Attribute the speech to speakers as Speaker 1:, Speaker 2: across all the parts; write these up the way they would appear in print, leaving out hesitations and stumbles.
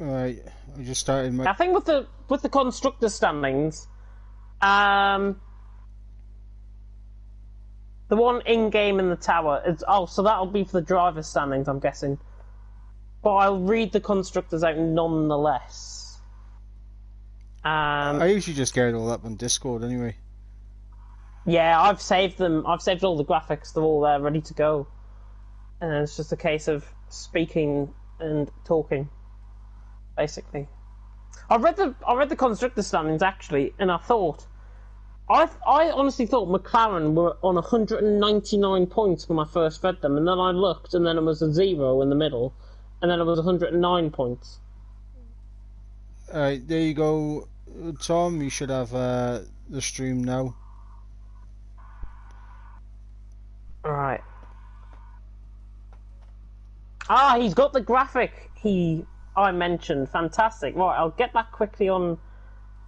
Speaker 1: Alright, I just started my...
Speaker 2: I think with the constructor standings, the one in game in the tower is so that'll be for the driver standings, I'm guessing. But I'll read the constructors out nonetheless.
Speaker 1: I usually just get it all up on Discord anyway.
Speaker 2: Yeah, I've saved them. I've saved all the graphics. They're all there, ready to go. And it's just a case of speaking and talking, basically. I read the constructor standings actually, and I honestly thought McLaren were on 199 points when I first read them, and then I looked, and then it was a 0 in the middle, and then it was 109 points.
Speaker 1: Alright, there you go, Tom. You should have the stream now.
Speaker 2: Alright. He's got the graphic I mentioned. Fantastic. Right, I'll get that quickly on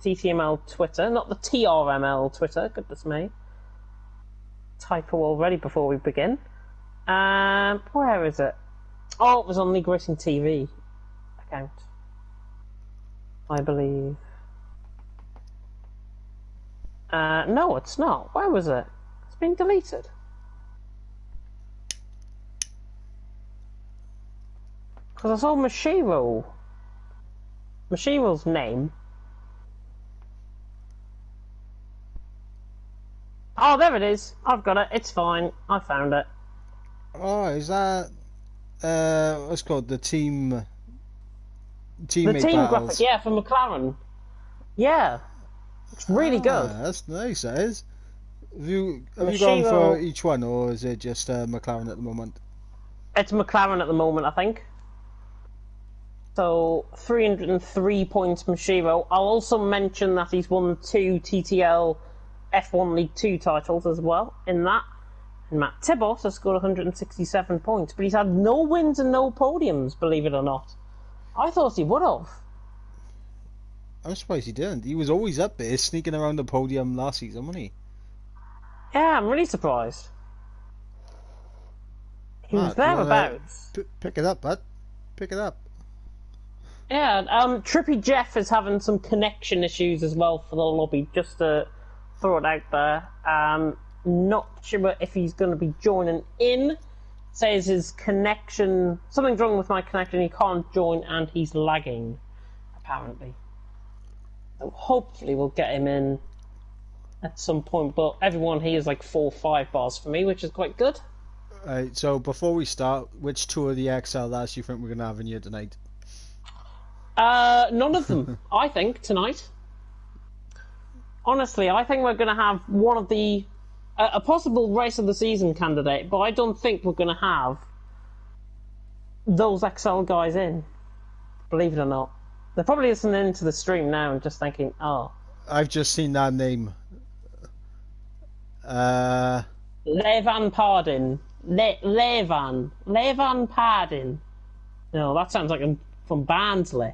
Speaker 2: TTML Twitter, not the TRML Twitter. Goodness me. Typo already before we begin. Where is it? Oh, it was on League Racing TV account, I believe. No, it's not. Where was it? It's been deleted. Because I saw Mashiro's name. Oh, there it is. I've got it. It's fine. I found it.
Speaker 1: Oh, is that what's it called? The teammate
Speaker 2: Team graphic,
Speaker 1: battles.
Speaker 2: yeah, for McLaren. Yeah, it's really good.
Speaker 1: That's nice. That is. Have you gone for
Speaker 2: Mashiro,
Speaker 1: each one, or is it just McLaren at the moment?
Speaker 2: it's McLaren at the moment, I think. So 303 points, Mashiro. I'll also mention that he's won 2 TTL F1 League 2 titles as well in that. And Matt Tibos has scored 167 points, but he's had no wins and no podiums, believe it or not. I thought he would have.
Speaker 1: I'm surprised he didn't. He was always up there, sneaking around the podium last season, wasn't he?
Speaker 2: Yeah, I'm really surprised. He was
Speaker 1: Matt, you wanna
Speaker 2: thereabouts.
Speaker 1: pick it up, bud? Pick it up.
Speaker 2: Yeah, Trippy Jeff is having some connection issues as well for the lobby, just to throw it out there. Not sure if he's going to be joining in. Says his connection, something's wrong with my connection, he can't join and he's lagging, apparently. So hopefully we'll get him in at some point, but everyone here is like 4 or 5 bars for me, which is quite good.
Speaker 1: Alright, so before we start, which two of the XLRs do you think we're going to have in here tonight?
Speaker 2: None of them, I think, tonight. Honestly, I think we're going to have one of the a possible race of the season candidate, but I don't think we're going to have those XL guys in. Believe it or not, they're probably listening into the stream now and just thinking, "Oh,
Speaker 1: I've just seen that name.
Speaker 2: Levan Pardin, Levan Pardin." No, that sounds like I'm from Barnsley.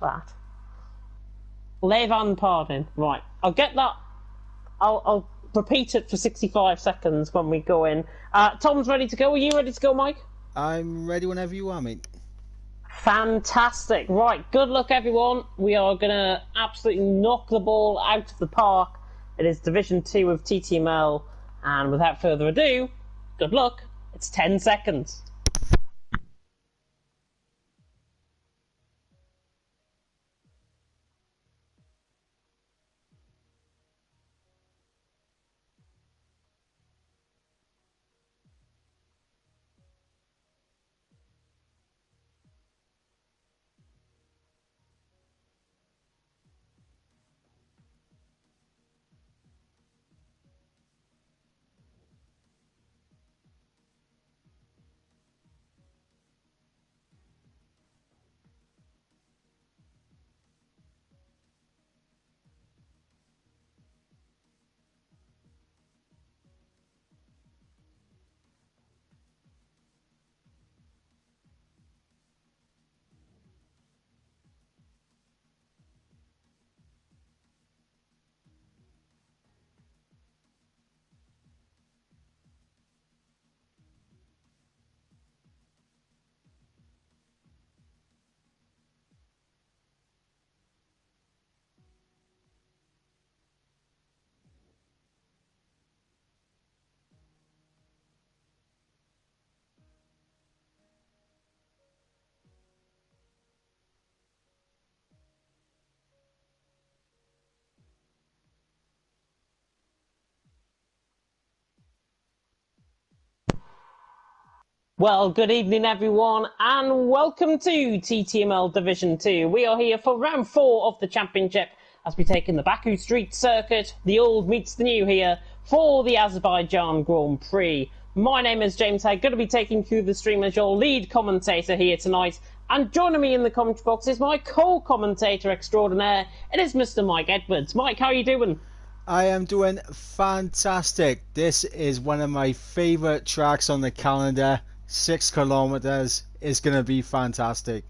Speaker 2: That Levan Pardin. Right, I'll get that. I'll repeat it for 65 seconds when we go in. Tom's ready to go. Are you ready to go, Mike?
Speaker 1: I'm ready whenever you are, mate.
Speaker 2: Fantastic. Right, good luck, everyone. We are going to absolutely knock the ball out of the park. It is Division 2 of TTML. And without further ado, good luck. It's 10 seconds. Well, good evening, everyone, and welcome to TTML Division 2. We are here for round 4 of the championship as we take in the Baku Street Circuit. The old meets the new here for the Azerbaijan Grand Prix. My name is James Hay, going to be taking through the stream as your lead commentator here tonight. And joining me in the commentary box is my co-commentator extraordinaire. It is Mr. Mike Edwards. Mike, how are you doing?
Speaker 1: I am doing fantastic. This is one of my favourite tracks on the calendar. 6 kilometres is going to be fantastic.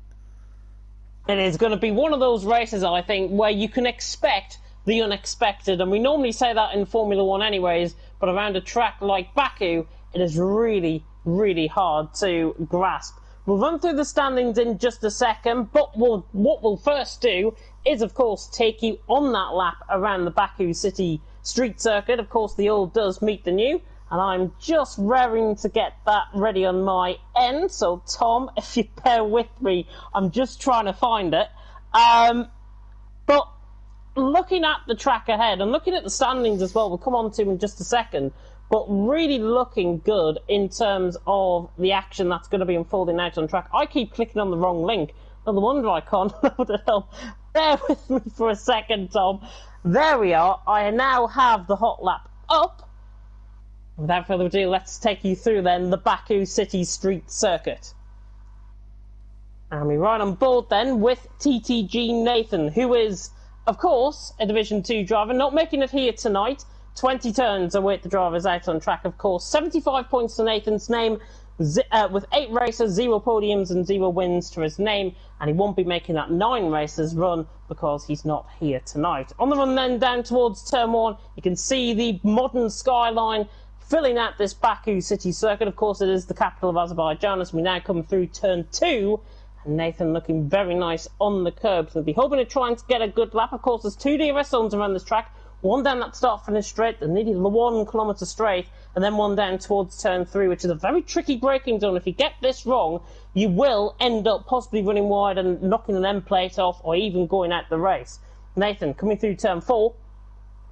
Speaker 2: It is going to be one of those races, I think, where you can expect the unexpected. And we normally say that in Formula One anyways, but around a track like Baku, it is really, really hard to grasp. We'll run through the standings in just a second, but what we'll first do is, of course, take you on that lap around the Baku City Street Circuit. Of course, the old does meet the new, and I'm just raring to get that ready on my end. So, Tom, if you bear with me, I'm just trying to find it. But looking at the track ahead and looking at the standings as well, we'll come on to in just a second, but really looking good in terms of the action that's going to be unfolding out on track. I keep clicking on the wrong link. No wonder I can't load it up. Bear with me for a second, Tom. There we are. I now have the hot lap up. Without further ado, let's take you through then the Baku City Street Circuit. And we ride on board then with TTG Nathan, who is, of course, a Division 2 driver, not making it here tonight. 20 turns await the drivers out on track, of course. 75 points to Nathan's name, with 8 races, 0 podiums and 0 wins to his name, and he won't be making that 9 races run because he's not here tonight. On the run then down towards turn 1, you can see the modern skyline filling out this Baku City Circuit. Of course, it is the capital of Azerbaijan as we now come through turn 2. And Nathan looking very nice on the curbs. He'll be hoping to try and get a good lap. Of course, there's 2 DRS zones around this track. One down that start-finish straight, the nearly 1 kilometre straight, and then one down towards turn 3, which is a very tricky braking zone. If you get this wrong, you will end up possibly running wide and knocking an end plate off, or even going out the race. Nathan coming through turn 4.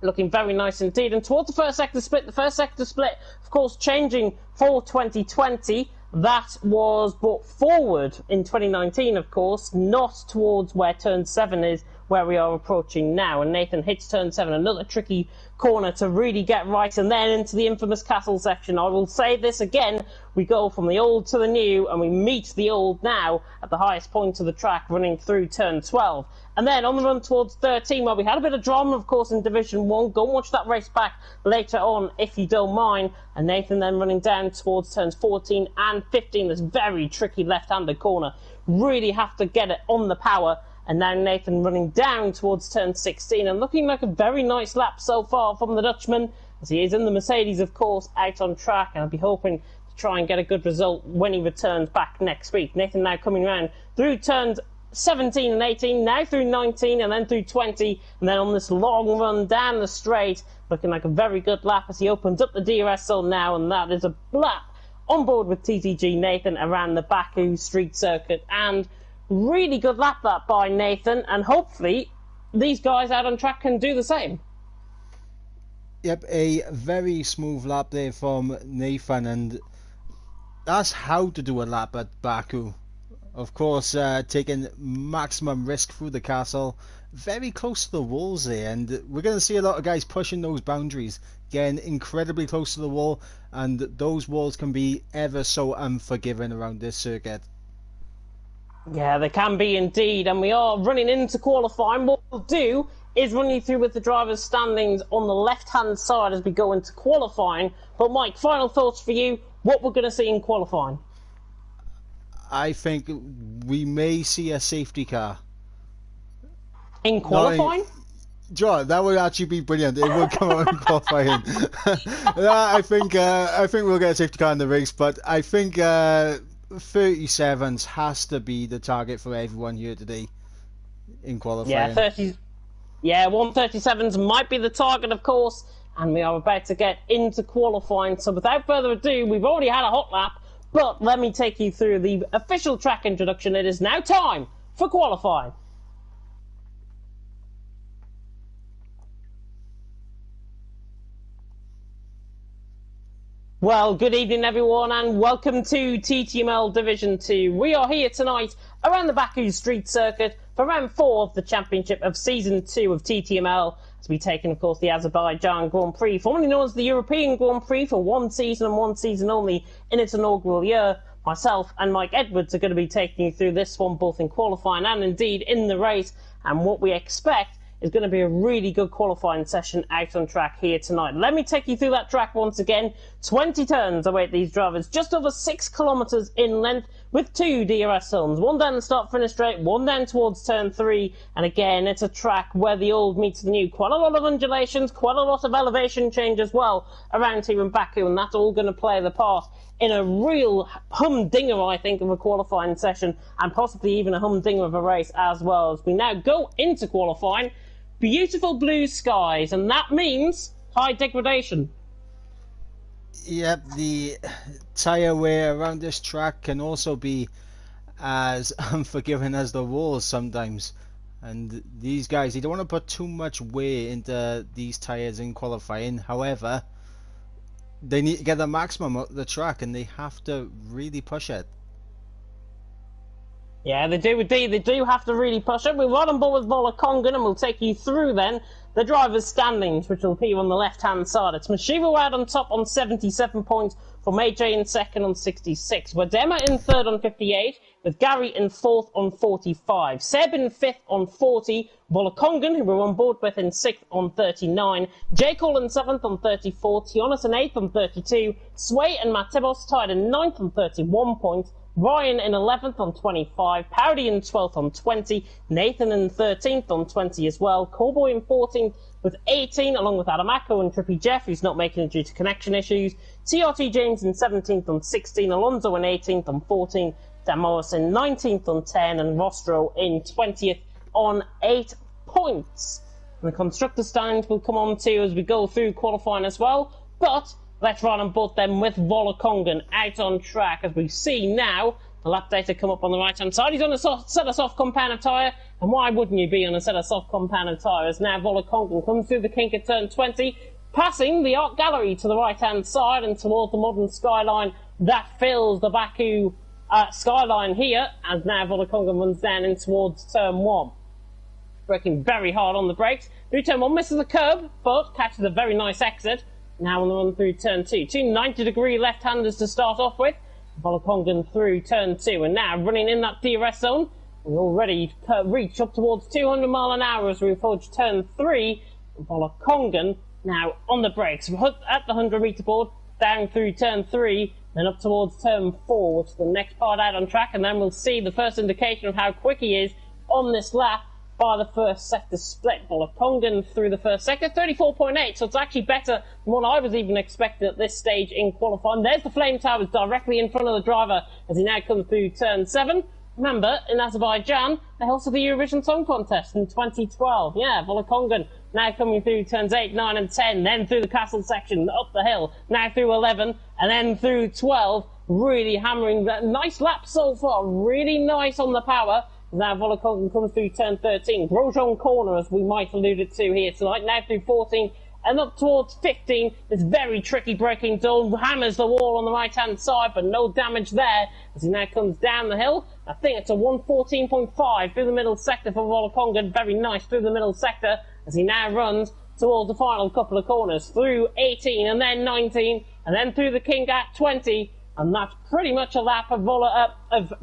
Speaker 2: Looking very nice indeed. And towards the first sector split, of course, changing for 2020. That was brought forward in 2019, of course, not towards where turn 7 is, where we are approaching now. And Nathan hits turn 7, another tricky corner to really get right, and then into the infamous castle section. I will say this again, we go from the old to the new, and we meet the old now at the highest point of the track, running through turn 12. And then on the run towards 13, where we had a bit of drama, of course, in Division 1. Go and watch that race back later on, if you don't mind. And Nathan then running down towards turns 14 and 15, this very tricky left-handed corner. Really have to get it on the power. And now Nathan running down towards turn 16 and looking like a very nice lap so far from the Dutchman, as he is in the Mercedes, of course, out on track, and I'll be hoping to try and get a good result when he returns back next week. Nathan now coming round through turns 17 and 18, now through 19 and then through 20, and then on this long run down the straight, looking like a very good lap as he opens up the DRS zone now, and that is a lap on board with TTG Nathan around the Baku Street Circuit. And really good lap that by Nathan, and hopefully these guys out on track can do the same.
Speaker 1: Yep, a very smooth lap there from Nathan, and that's how to do a lap at Baku. Of course, taking maximum risk through the castle, very close to the walls there, and we're going to see a lot of guys pushing those boundaries, getting incredibly close to the wall, and those walls can be ever so unforgiving around this circuit.
Speaker 2: Yeah, they can be indeed, and we are running into qualifying. What we'll do is run you through with the drivers' standings on the left-hand side as we go into qualifying. But Mike, final thoughts for you, what we're going to see in qualifying?
Speaker 1: I think we may see a safety car.
Speaker 2: In qualifying?
Speaker 1: John, that would actually be brilliant. It would come out in qualifying. I think we'll get a safety car in the race, but I think 37s has to be the target for everyone here today in qualifying.
Speaker 2: Yeah, 137s might be the target, of course, and we are about to get into qualifying. So without further ado, we've already had a hot lap, but let me take you through the official track introduction. It is now time for qualifying. Well, good evening everyone and welcome to TTML Division 2. We are here tonight around the Baku Street Circuit for round 4 of the championship of Season 2 of TTML. As we taking, of course, the Azerbaijan Grand Prix, formerly known as the European Grand Prix, for one season and one season only in its inaugural year. Myself and Mike Edwards are going to be taking you through this one, both in qualifying and indeed in the race, and what we expect is going to be a really good qualifying session out on track here tonight. Let me take you through that track once again. 20 turns await these drivers, just over 6 kilometres in length, with 2 DRS zones. One down the start-finish straight, one down towards turn 3. And again, it's a track where the old meets the new. Quite a lot of undulations, quite a lot of elevation change as well around here in Baku, and that's all going to play the part in a real humdinger, I think, of a qualifying session, and possibly even a humdinger of a race as well. As we now go into qualifying, beautiful blue skies, and that means high degradation.
Speaker 1: Yep, the tyre wear around this track can also be as unforgiving as the walls sometimes. And these guys, they don't want to put too much wear into these tyres in qualifying. However, they need to get the maximum out of the track, and they have to really push it.
Speaker 2: Yeah, they do indeed. They do have to really push it. We're right on board with Volakongan, and we'll take you through then the drivers' standings, which will appear on the left-hand side. It's Mashiva out on top on 77 points, from AJ in second on 66. Wadema in third on 58, with Gary in fourth on 45. Seb in fifth on 40. Volakongan, who we're on board with, in sixth on 39. J. Cole in seventh on 34. Tionas in eighth on 32. Sway and Matebos tied in ninth on 31 points. Ryan in 11th on 25, Powdy in 12th on 20, Nathan in 13th on 20 as well, Cowboy in 14th with 18, along with Adamako and Trippy Jeff, who's not making it due to connection issues, TRT James in 17th on 16, Alonso in 18th on 14, Dan Morris in 19th on 10, and Rostro in 20th on 8 points. And the constructor standings will come on to as we go through qualifying as well, but let's run on board them with Volakongan out on track. As we see now, the lap data come up on the right-hand side. He's on a set of soft compound of tyre, and why wouldn't you be on a set of soft compound of tyre? As now Volakongan comes through the kink at turn 20, passing the art gallery to the right-hand side and towards the modern skyline that fills the Baku skyline here, as now Volakongan runs down in towards turn 1. Braking very hard on the brakes. Through turn 1, misses the curb, but catches a very nice exit. Now on the run through turn 2. Two 90-degree left-handers to start off with. Volakongan through turn 2. And now running in that DRS zone. We already reach up towards 200 mile an hour as we approach turn 3. Volakongan now on the brakes. At the 100 metre board. Down through turn 3. Then up towards turn 4, which is the next part out on track. And then we'll see the first indication of how quick he is on this lap by the first sector split. Volakongan through the first sector, 34.8, so it's actually better than what I was even expecting at this stage in qualifying. There's the flame towers directly in front of the driver as he now comes through turn 7. Remember, in Azerbaijan, they hosted the Eurovision Song Contest in 2012. Yeah, Volakongan now coming through turns 8, 9 and 10, then through the castle section, up the hill, now through 11, and then through 12, really hammering that nice lap so far, really nice on the power. Now Volakongan comes through turn 13. Grosjean corner, as we might allude it to here tonight. Now through 14 and up towards 15. This very tricky braking zone. Hammers the wall on the right-hand side, but no damage there as he now comes down the hill. I think it's a 114.5 through the middle sector for Volakongan. Very nice through the middle sector as he now runs towards the final couple of corners. Through 18 and then 19 and then through the kink at 20. And that's pretty much a lap of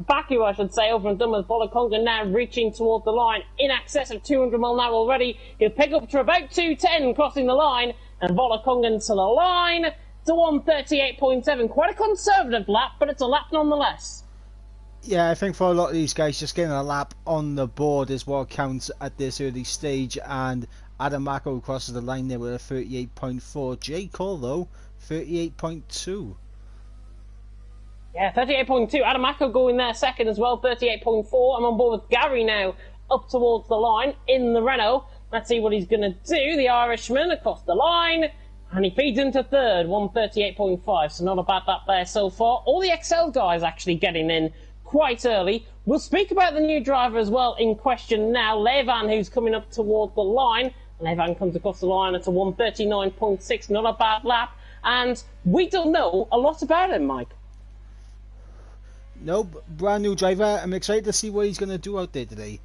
Speaker 2: Baku, I should say, over and done with. Volakongan now reaching toward the line in excess of 200 mile an hour already. He'll pick up to about 210 crossing the line, and Volakongan to the line to 138.7. Quite a conservative lap, but it's a lap nonetheless.
Speaker 1: Yeah, I think for a lot of these guys, just getting a lap on the board is what counts at this early stage, and Adamako crosses the line there with a 38.4. J. Cole, though, 38.2.
Speaker 2: Yeah, 38.2. Adamako going there second as well, 38.4. I'm on board with Gary now up towards the line in the Renault. Let's see what he's going to do. The Irishman across the line. And he feeds into third, 138.5. So not a bad lap there so far. All the Excel guys actually getting in quite early. We'll speak about the new driver as well in question now. Levan, who's coming up toward the line. Levan comes across the line at a 139.6. Not a bad lap. and we don't know a lot about him, Mike.
Speaker 1: Nope, brand new driver. I'm excited to see what he's going to do out there today.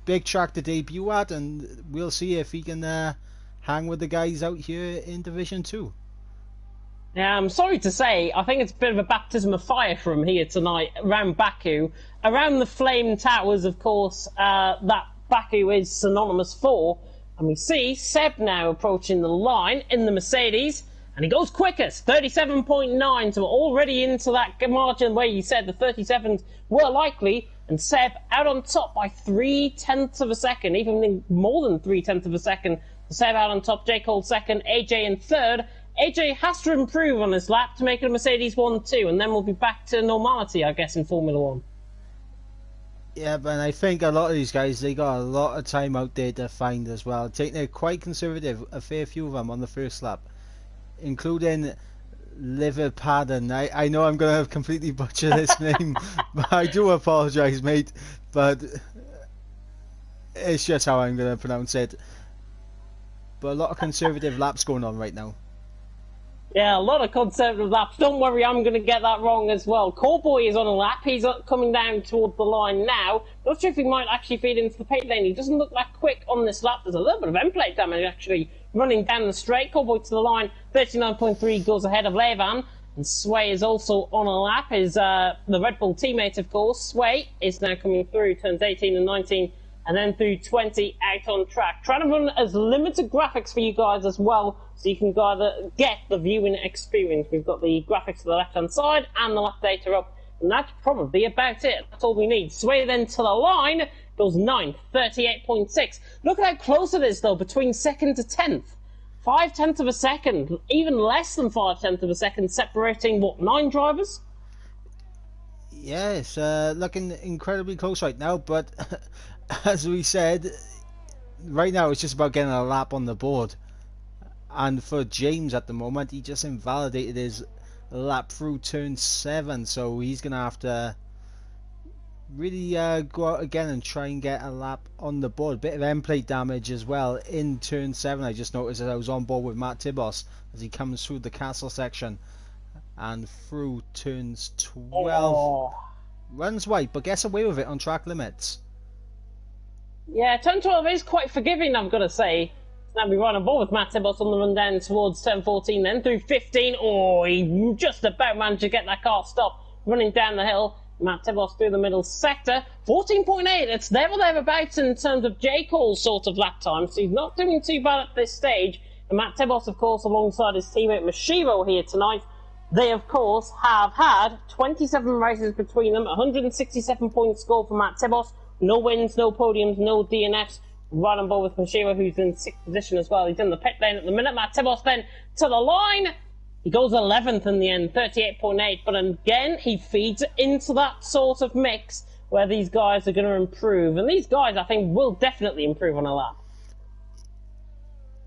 Speaker 1: Big track to debut at, and we'll see if he can hang with the guys out here in Division 2.
Speaker 2: Yeah, I'm sorry to say, I think it's a bit of a baptism of fire for him here tonight around Baku. Around the Flame Towers, of course, that Baku is synonymous for. And we see Seb now approaching the line in the Mercedes, and he goes quickest, 37.9, so we're already into that margin where you said the 37s were likely, and Seb out on top by 0.3 of a second, even more than 0.3 of a second. Seb out on top, J. Cole second, AJ in third. AJ has to improve on his lap to make it a Mercedes 1-2, and then we'll be back to normality, I guess, in Formula 1.
Speaker 1: Yeah, but I think a lot of these guys, they got a lot of time out there to find as well. Taking it quite conservative, a fair few of them on the first lap, including Liverpadden. I know I'm going to completely butcher this name, but I do apologise, mate. But it's just how I'm going to pronounce it. But a lot of conservative laps going on right now.
Speaker 2: Yeah, a lot of conservative laps. Don't worry, I'm going to get that wrong as well. Cowboy is on a lap. He's coming down towards the line now. Not sure if he might actually feed into the pit lane. He doesn't look that quick on this lap. There's a little bit of end plate damage actually running down the straight. Cowboy to the line, 39.3 goes ahead of Levan. And Shwmae is also on a lap. Is the Red Bull teammate, of course. Shwmae is now coming through, turns 18 and 19. And then through 20 out on track. Trying to run as limited graphics for you guys as well, so you can either get the viewing experience. We've got the graphics to the left-hand side and the lap data up, and that's probably about it. That's all we need. Shwmae then to the line, goes 9th, 38.6. Look at how close it is, though, between 2nd to 10th. 0.5 of a second, even less than 0.5 of a second, separating, what, 9 drivers?
Speaker 1: Yes, looking incredibly close right now, but as we said, right now it's just about getting a lap on the board. And for James at the moment, he just invalidated his lap through turn 7, so he's going to have to really go out again and try and get a lap on the board. Bit of end plate damage as well in turn 7. I just noticed as I was on board with Matt Tibos as he comes through the castle section and through turns 12.
Speaker 2: Oh.
Speaker 1: Runs wide, but gets away with it on track limits.
Speaker 2: Yeah, turn 12 is quite forgiving, I've got to say. Now we run on board with Matt Tibos on the run down towards turn 14, then through 15. Oh, he just about managed to get that car stopped running down the hill. Matt Tibos through the middle sector. 14.8, it's there or thereabouts in terms of J. Cole's sort of lap time, so he's not doing too bad at this stage. And Matt Tibos, of course, alongside his teammate Mashiro here tonight. They, of course, have had 27 races between them, 167 points scored for Matt Tibos. No wins, no podiums, no DNFs. Right on board with Mashiro, who's in 6th position as well. He's in the pit lane at the minute. Matt Tibos then to the line. He goes 11th in the end, 38.8. But again, he feeds into that sort of mix where these guys are going to improve. And these guys, I think, will definitely improve on a lap.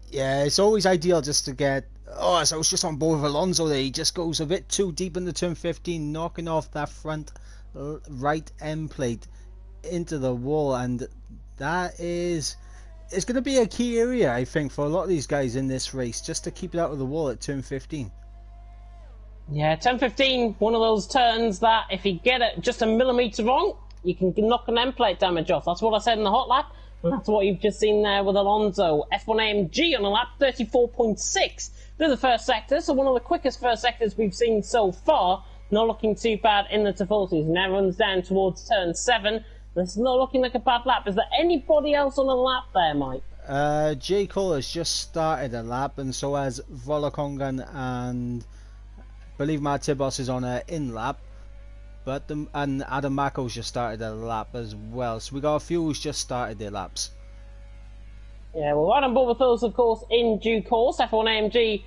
Speaker 1: Yeah, it's always ideal just to get... Oh, so I was just on board with Alonso there. He just goes a bit too deep into turn 15, knocking off that front right end plate into the wall, and that is... It's going to be a key area, I think, for a lot of these guys in this race, just to keep it out of the wall at turn 15.
Speaker 2: Yeah, turn 15, one of those turns that if you get it just a millimetre wrong, you can knock an end plate damage off. That's what I said in the hot lap, and that's what you've just seen there with Alonso. F1 AMG on a lap, 34.6 through the first sector, so one of the quickest first sectors we've seen so far. Not looking too bad in the Tifosis. Now runs down towards turn 7. This is not looking like a bad lap. Is there anybody else on a lap there, Mike?
Speaker 1: J. Cole has just started a lap, and so has Volokongan, and I believe Matt Tibos is on an in lap. But and Adam Mako's just started a lap as well. So we got a few who's just started their laps.
Speaker 2: Yeah, well, right on board with those, of course, in due course. F1 AMG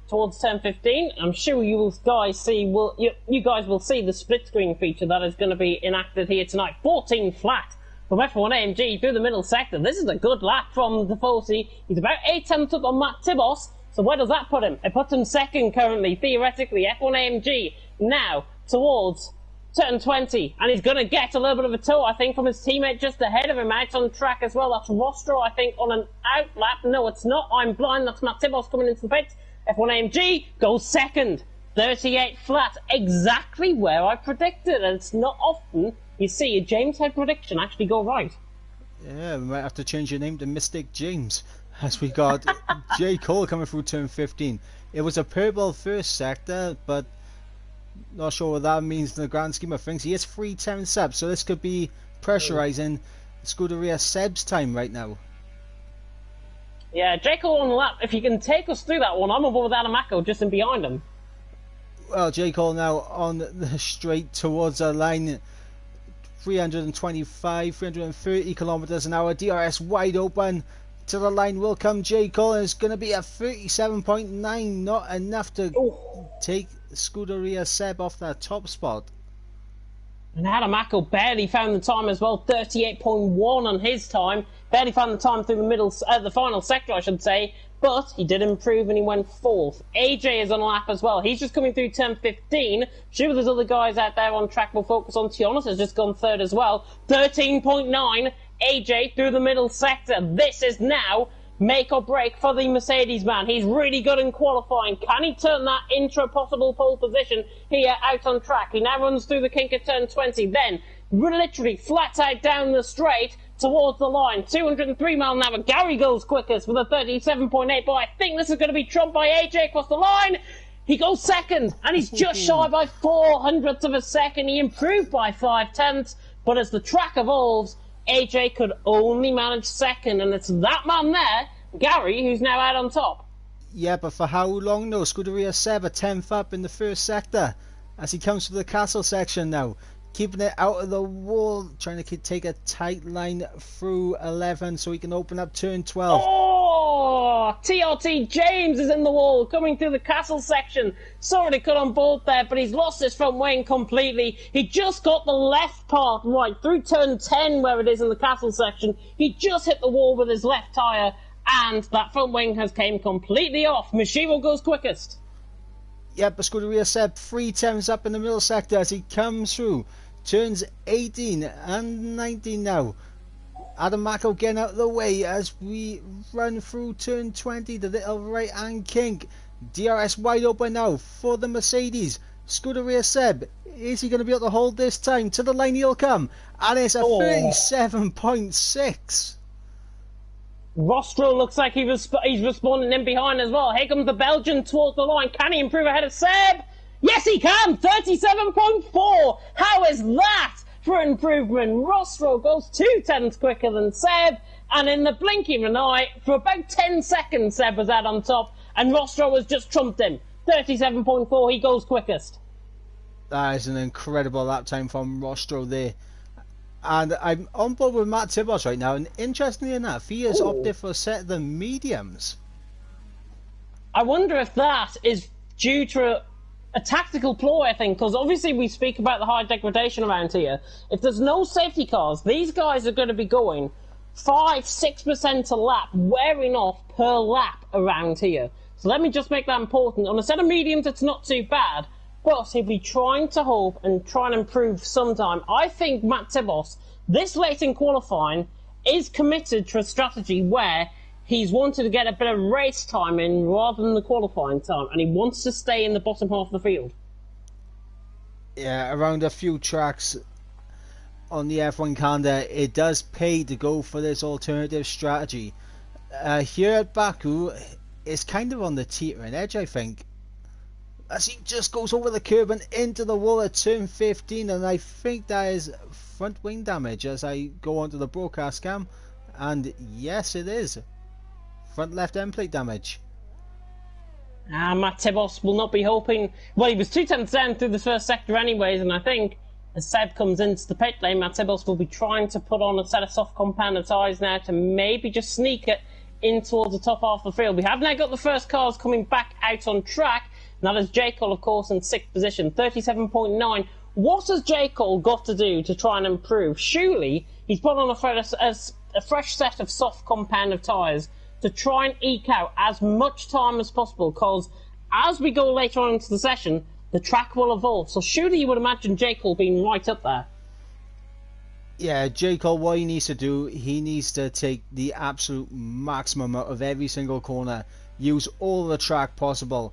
Speaker 2: towards turn 15. I'm sure you guys will see the split screen feature that is going to be enacted here tonight. 14 flat from F1 AMG through the middle sector. This is a good lap from the Fosi. He's about 8 tenths up on Matt Tibos. So where does that put him? It puts him second currently, theoretically. F1 AMG now towards turn 20. And he's going to get a little bit of a tow, I think, from his teammate just ahead of him out on track as well. That's Rostro, I think, on an out lap. No, it's not. I'm blind. That's Matt Tibos coming into the pits. F1AMG goes second. 38 flat, exactly where I predicted. And it's not often you see a James Head prediction actually go right.
Speaker 1: Yeah, we might have to change your name to Mystic James, as we got J. Cole coming through turn 15. It was a purple first sector, but not sure what that means in the grand scheme of things. He is 310 Seb, so this could be pressurising Scuderia Seb's time right now.
Speaker 2: Yeah, J. Cole on the lap. If you can take us through that one, I'm on board with Adam Mako just in behind him.
Speaker 1: Well, J. Cole now on the straight towards a line 325, 330 kilometers an hour. DRS wide open. To the line will come J. Cole, and it's going to be a 37.9. Not enough to take Scuderia Seb off that top spot.
Speaker 2: And Adam Mako barely found the time as well. 38.1 on his time. Barely found the time through the final sector, I should say. But he did improve and he went fourth. AJ is on a lap as well. He's just coming through turn 15. Sure, there's other guys out there on track. We'll focus on Tionas, has just gone third as well. 13.9. AJ through the middle sector. This is now make or break for the Mercedes man. He's really good in qualifying. Can he turn that into a possible pole position here out on track? He now runs through the kink at turn 20. Then, literally flat out down the straight towards the line. 203 mile an hour. Gary goes quickest with a 37.8, but I think this is going to be trumped by AJ across the line. He goes second, and he's just shy by 400ths of a second. He improved by 5/10, but as the track evolves, AJ could only manage second, and it's that man there, Gary, who's now out on top.
Speaker 1: Yeah, but for how long though? Scuderia Seb a 10th up in the first sector as he comes to the castle section now. Keeping it out of the wall, trying to take a tight line through 11 so he can open up turn 12.
Speaker 2: Oh, TRT James is in the wall, coming through the castle section. Sorry to cut on board there, but he's lost his front wing completely. He just got the left part right through turn 10 where it is in the castle section. He just hit the wall with his left tyre, and that front wing has came completely off. Mashiro goes quickest.
Speaker 1: Yep, but Scuderia Seb 3/10 up in the middle sector as he comes through. Turns 18 and 19 now. Adam Mako getting out of the way as we run through turn 20, the little right hand kink. DRS wide open now for the Mercedes. Scuderia Seb, is he going to be able to hold this time? To the line he'll come, and it's a 37.6.
Speaker 2: Rostro looks like he's responding in behind as well. Here comes the Belgian towards the line. Can he improve ahead of Seb? Yes, he can! 37.4! How is that for improvement? Rostro goes 2/10 quicker than Seb, and in the blinking of an eye, for about 10 seconds, Seb was out on top, and Rostro has just trumped him. 37.4, he goes quickest.
Speaker 1: That is an incredible lap time from Rostro there. And I'm on board with Matt Tibos right now, and interestingly enough, he has opted for a set of the mediums.
Speaker 2: I wonder if that is due to a tactical ploy, I think, because obviously we speak about the high degradation around here. If there's no safety cars, these guys are going to be going 5-6% a lap, wearing off per lap around here. So let me just make that important. On a set of mediums, it's not too bad, but he'll be trying to hope and try and improve sometime. I think Matt Tibos, this late in qualifying, is committed to a strategy where he's wanted to get a bit of race time in rather than the qualifying time, and he wants to stay in the bottom half of the field.
Speaker 1: Yeah, around a few tracks on the F1 calendar, it does pay to go for this alternative strategy. Here at Baku, it's kind of on the teetering edge, I think, as he just goes over the curb and into the wall at turn 15, and I think that is front wing damage as I go onto the broadcast cam, and yes, it is. Front left end plate damage.
Speaker 2: Matt Tibos will not be hoping. Well, he was 2/10 down through the first sector anyways, and I think as Seb comes into the pit lane, Matt Tibos will be trying to put on a set of soft compound tyres now to maybe just sneak it in towards the top half of the field. We have now got the first cars coming back out on track. That is J. Cole, of course, in 6th position, 37.9. What has J. Cole got to do to try and improve? Surely he's put on a fresh set of soft compound of tyres to try and eke out as much time as possible, because as we go later on into the session, the track will evolve. So surely you would imagine J. Cole being right up there.
Speaker 1: Yeah, J. Cole, what he needs to do, he needs to take the absolute maximum out of every single corner. use all the track possible.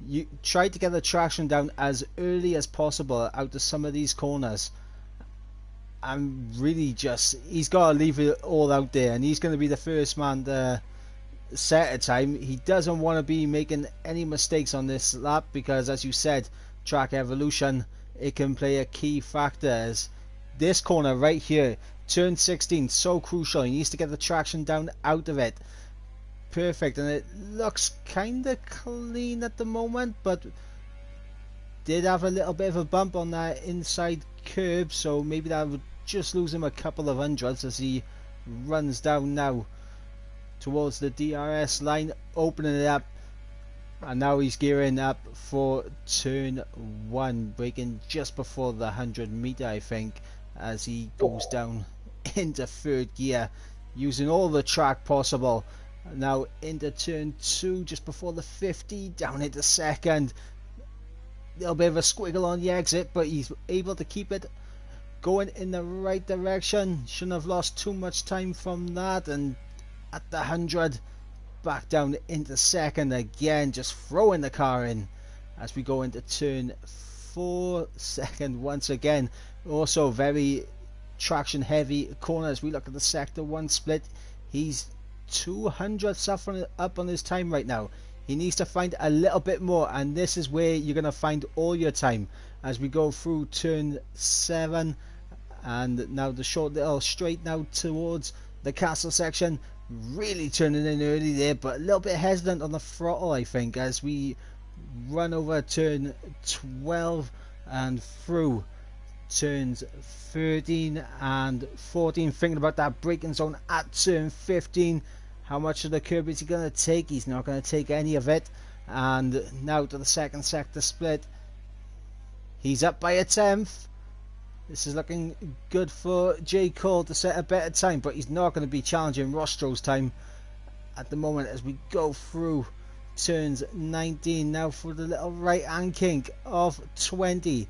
Speaker 1: You try to get the traction down as early as possible out of some of these corners. And really just, he's got to leave it all out there, and he's going to be the first man to set a time. He doesn't want to be making any mistakes on this lap because, as you said, track evolution, it can play a key factor. As this corner right here, turn 16, so crucial. He needs to get the traction down out of it. Perfect, and it looks kind of clean at the moment, but did have a little bit of a bump on that inside curb, so maybe that would just lose him a couple of hundredths as he runs down now towards the DRS line, opening it up, and now he's gearing up for turn 1, braking just before the 100-meter, I think, as he goes down into third gear, using all the track possible. Now into turn 2, just before the 50, down into second. Little bit of a squiggle on the exit, but he's able to keep it going in the right direction. Shouldn't have lost too much time from that, and at the 100, back down into second again, just throwing the car in as we go into turn 4, second once again. Also very traction heavy corner as we look at the sector 1 split. He's 200 suffering up on his time right now. He needs to find a little bit more, and this is where you're going to find all your time as we go through turn 7, and now the short little straight now towards the castle section. Really turning in early there, but a little bit hesitant on the throttle, I think, as we run over turn 12 and through turns 13 and 14, thinking about that braking zone at turn 15. How much of the curb is he going to take? He's not going to take any of it. And now to the second sector split. He's up by a 10th. This is looking good for J. Cole to set a better time, but he's not going to be challenging Rostro's time at the moment as we go through turns 19. Now for the little right hand kink of 20.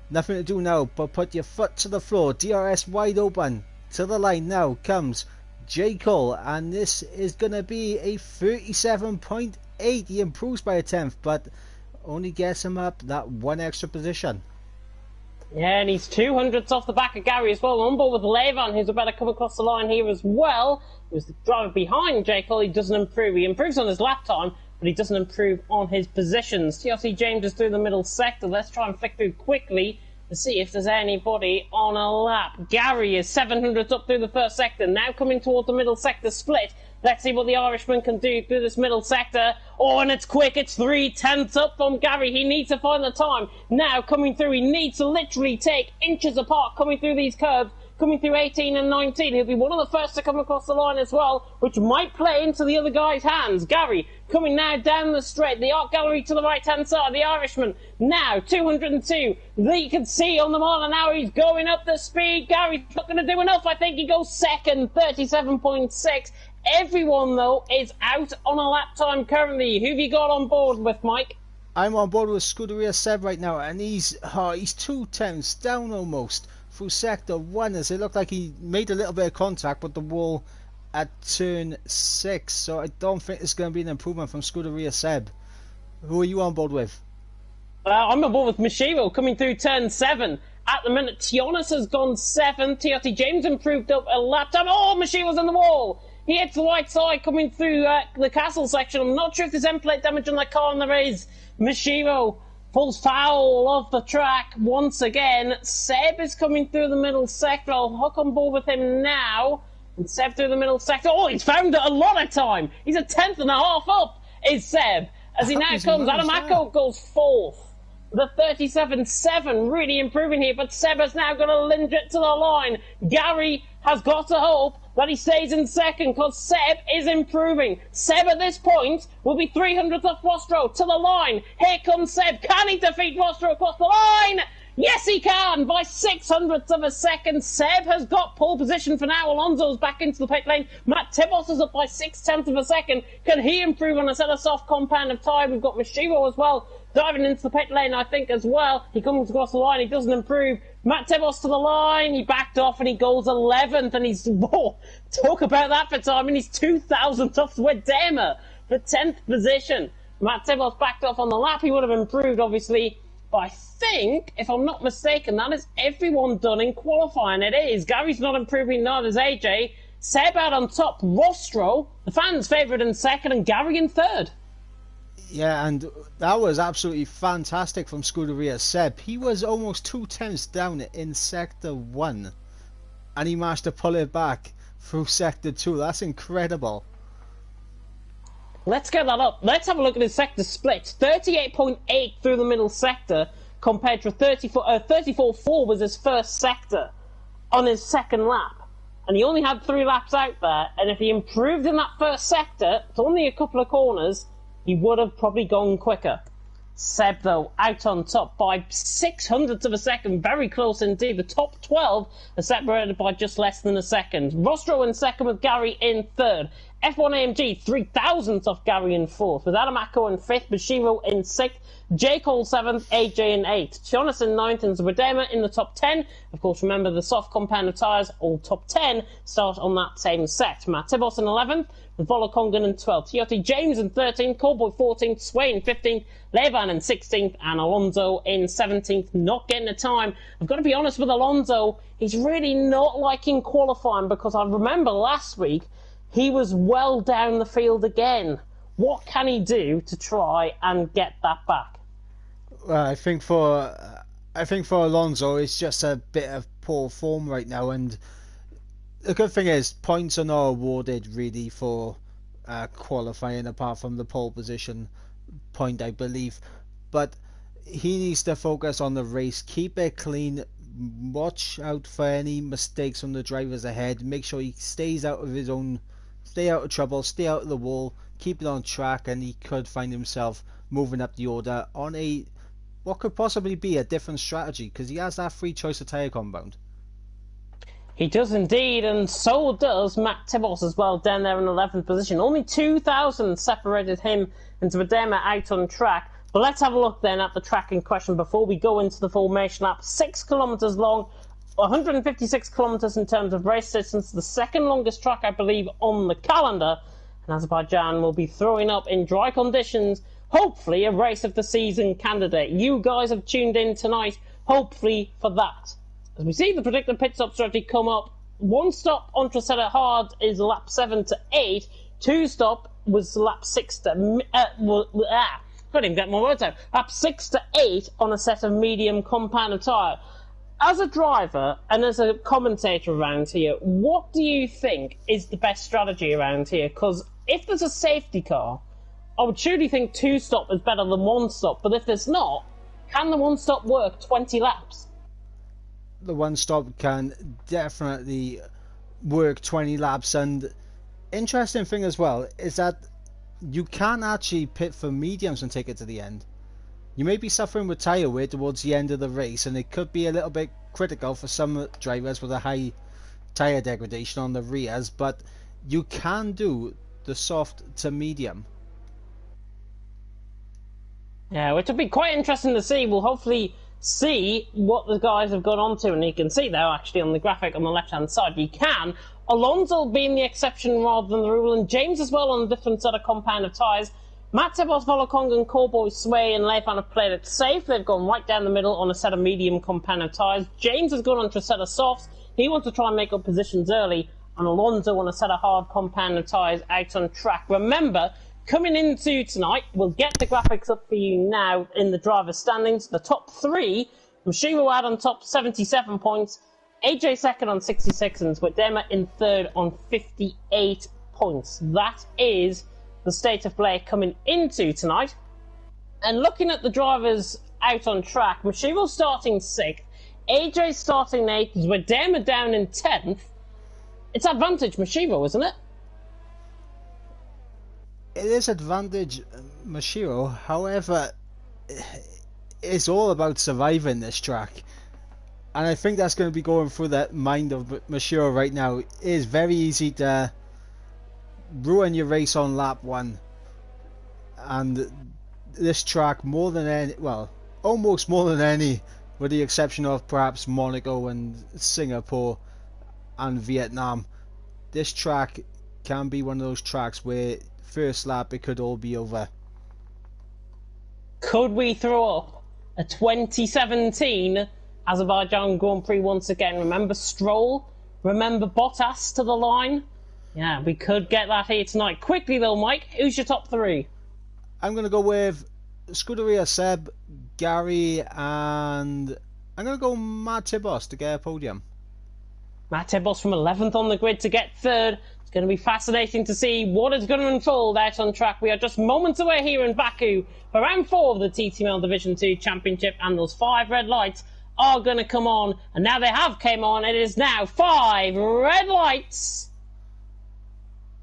Speaker 1: Nothing to do now but put your foot to the floor. DRS wide open. To the line now comes J. Cole, and this is going to be a 37.8. He improves by a 10th, but only gets him up that one extra position.
Speaker 2: Yeah, and he's 200ths off the back of Gary as well. On board with Levon, who's about to come across the line here as well. He was the driver behind J. Cole. He doesn't improve. He improves on his lap time, but he doesn't improve on his positions. TRC James is through the middle sector. Let's try and flick through quickly to see if there's anybody on a lap. Gary is 700ths up through the first sector, now coming towards the middle sector split. Let's see what the Irishman can do through this middle sector. Oh, and it's quick. It's 3/10 up from Gary. He needs to find the time. Now coming through, he needs to literally take inches apart coming through these curves. Coming through 18 and 19. He'll be one of the first to come across the line as well, which might play into the other guy's hands. Gary coming now down the straight. The art gallery to the right-hand side. The Irishman now 202. You can see on the mile an hour he's going up the speed. Gary's not going to do enough. I think he goes second, 37.6. Everyone, though, is out on a lap time currently. Who have you got on board with, Mike?
Speaker 1: I'm on board with Scuderia Seb right now, and he's 2/10 down almost through sector 1, as it looked like he made a little bit of contact with the wall at turn 6, so I don't think it's going to be an improvement from Scuderia Seb. Who are you on board with?
Speaker 2: I'm on board with Mashiro coming through turn 7. At the minute, Tionis has gone 7. TRT James improved up a lap time. Oh, Mashiro's on the wall! He hits the right side coming through the castle section. I'm not sure if there's end plate damage on that car, and there is. Mashiro pulls foul off the track once again. Seb is coming through the middle sector. I'll hook on board with him now. And Seb through the middle sector. Oh, he's found a lot of time. He's a 10th and a half up, is Seb. As he now comes, Adamako goes 4th. The 37.7 really improving here, but Seb has now got to lunge it to the line. Gary has got to hope that he stays in second, because Seb is improving. Seb at this point will be 300th off Rostro to the line. Here comes Seb. Can he defeat Rostro across the line? Yes, he can, by 600ths of a second. Seb has got pole position for now. Alonso's back into the pit lane. Matt Tibos is up by 6/10 of a second. Can he improve on a set of soft compound of tyre? We've got Mashiro as well, diving into the pit lane, I think, as well. He comes across the line. He doesn't improve. Matt Tibos to the line. He backed off and he goes 11th. And he's, whoa, talk about that for time. And he's 2,000th off Wedema. for 10th position. Matt Tibos backed off on the lap. He would have improved, obviously, but I think, if I'm not mistaken, that is everyone done in qualifying. It is. Gary's not improving, neither is AJ. Seb out on top, Rostro, the fans' favourite in second, and Gary in third.
Speaker 1: Yeah, and that was absolutely fantastic from Scuderia Seb. He was almost 2 tenths down in Sector 1, and he managed to pull it back through Sector 2. That's incredible.
Speaker 2: Let's get that up. Let's have a look at his sector splits. 38.8 through the middle sector compared to 34.4 was his first sector on his second lap. And he only had 3 laps out there. And if he improved in that first sector, it's only a couple of corners, he would have probably gone quicker. Seb, though, out on top by 0.06 of a second. Very close indeed. The top 12 are separated by just less than a second. Rostro in second with Gary in third. F1 AMG 0.003 off Gary in fourth. With Adamako in fifth. Bashiro in sixth. J. Cole seventh. AJ in eighth. Jonas in ninth. And Zwadema in the top 10. Of course, remember the soft compound of tyres, all top 10, start on that same set. Matt Tibos in 11th. With Volokongan in 12th. Tiote James in 13th. Callboy 14th. Sway in 15th. Levan in 16th. And Alonso in 17th. Not getting a time. I've got to be honest with Alonso. He's really not liking qualifying, because I remember last week he was well down the field again. What can he do to try and get that back?
Speaker 1: Well, I think for Alonso, it's just a bit of poor form right now, and the good thing is points are not awarded really for qualifying, apart from the pole position point, I believe. But he needs to focus on the race, keep it clean, watch out for any mistakes from the drivers ahead, make sure he stays out of his own, stay out of trouble, stay out of the wall, keep it on track, and he could find himself moving up the order on a what could possibly be a different strategy, because he has that free choice of tyre compound.
Speaker 2: He does indeed, and so does Matt Tibos as well, down there in 11th position. Only 2,000 separated him and Zwadema out on track. But let's have a look then at the track in question before we go into the formation lap. 6 kilometres long, 156 kilometres in terms of race distance, the second longest track, I believe, on the calendar. And Azerbaijan will be throwing up in dry conditions, hopefully a race of the season candidate. You guys have tuned in tonight, hopefully for that. As we see the predicted pit stop strategy come up, 1 stop on Tracetta Hard is lap 7 to 8. 2 stop was lap 6 to... couldn't even get my words out. Lap 6 to 8 on a set of medium compound tyre. As a driver and as a commentator around here, what do you think is the best strategy around here? Because if there's a safety car, I would surely think 2 stop is better than 1 stop. But if there's not, can the 1 stop work 20 laps?
Speaker 1: The 1 stop can definitely work 20 laps, and interesting thing as well is that you can actually pit for mediums and take it to the end. You may be suffering with tyre wear towards the end of the race, and it could be a little bit critical for some drivers with a high tyre degradation on the rears, but you can do the soft to medium.
Speaker 2: Yeah, which will be quite interesting to see. We'll hopefully see what the guys have gone on to, and you can see there actually on the graphic on the left hand side, you can. Alonso being the exception rather than the rule, and James as well on a different set of compound of tyres. Matt Tibos, Volokongan, Callboy, Sway and Leifan have played it safe. They've gone right down the middle on a set of medium compound of tyres. James has gone onto a set of softs. He wants to try and make up positions early, and Alonso on a set of hard compound of tyres out on track. Remember, coming into tonight, we'll get the graphics up for you now in the driver's standings. The top 3, Mashiro out on top, 77 points. AJ second on 66, and Zwadema in third on 58 points. That is the state of play coming into tonight. And looking at the drivers out on track, Mashiro starting 6th, AJ starting 8th, Zwadema down in 10th. It's advantage Mashiro, isn't it?
Speaker 1: It is advantage Mashiro, however, it's all about surviving this track. And I think that's going to be going through the mind of Mashiro right now. It is very easy to ruin your race on lap 1. And this track, more than any, well, almost more than any, with the exception of perhaps Monaco and Singapore and Vietnam, this track can be one of those tracks where first lap it could all be over.
Speaker 2: Could we throw up a 2017 Azerbaijan Grand Prix once again? Remember Stroll? Remember Bottas to the line? Yeah, we could get that here tonight. Quickly though, Mike, who's your top three?
Speaker 1: I'm going to go with Scuderia Seb, Gary, and I'm going to go Matt Tibos to get a podium.
Speaker 2: Matt Tibos from 11th on the grid to get third. It's going to be fascinating to see what is going to unfold out on track. We are just moments away here in Baku for round 4 of the TTML Division 2 Championship, and those 5 red lights are going to come on, and now they have came on. It is now 5 red lights.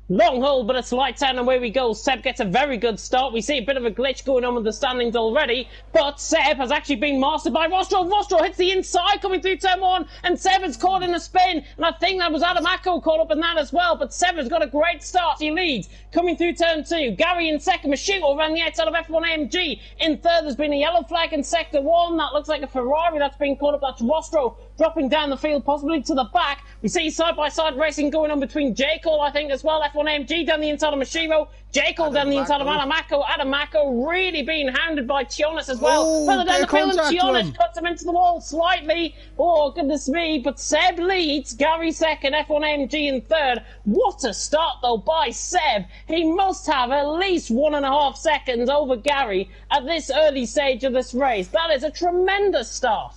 Speaker 2: Long hold, but it's lights out and away we go. Seb gets a very good start. We see a bit of a glitch going on with the standings already, but Seb has actually been mastered by Rostro. Rostro hits the inside coming through turn 1, and Seb is caught in a spin, and I think that was Adamako caught up in that as well, but Seb has got a great start. He leads coming through turn 2. Gary in second. Mashiro around the outside of F1 AMG. In third, there's been a yellow flag in sector 1. That looks like a Ferrari that's been caught up. That's Rostro dropping down the field, possibly to the back. We see side-by-side racing going on between J. Cole, I think, as well. F1 AMG down the inside of Mashiro. J. Cole down the inside of Adamako. Adamako really being hounded by Tionis as well.
Speaker 1: Oh,
Speaker 2: further down the field, and Tionis
Speaker 1: one.
Speaker 2: cuts him into the wall slightly. Oh, goodness me. But Seb leads. Gary second. F1 AMG in third. What a start, though, by Seb. He must have at least 1.5 seconds over Gary at this early stage of this race. That is a tremendous start.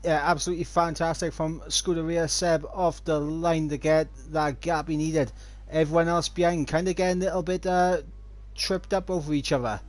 Speaker 1: Yeah, absolutely fantastic from Scuderia Seb off the line to get that gap he needed. Everyone else behind kind of getting a little bit tripped up over each other.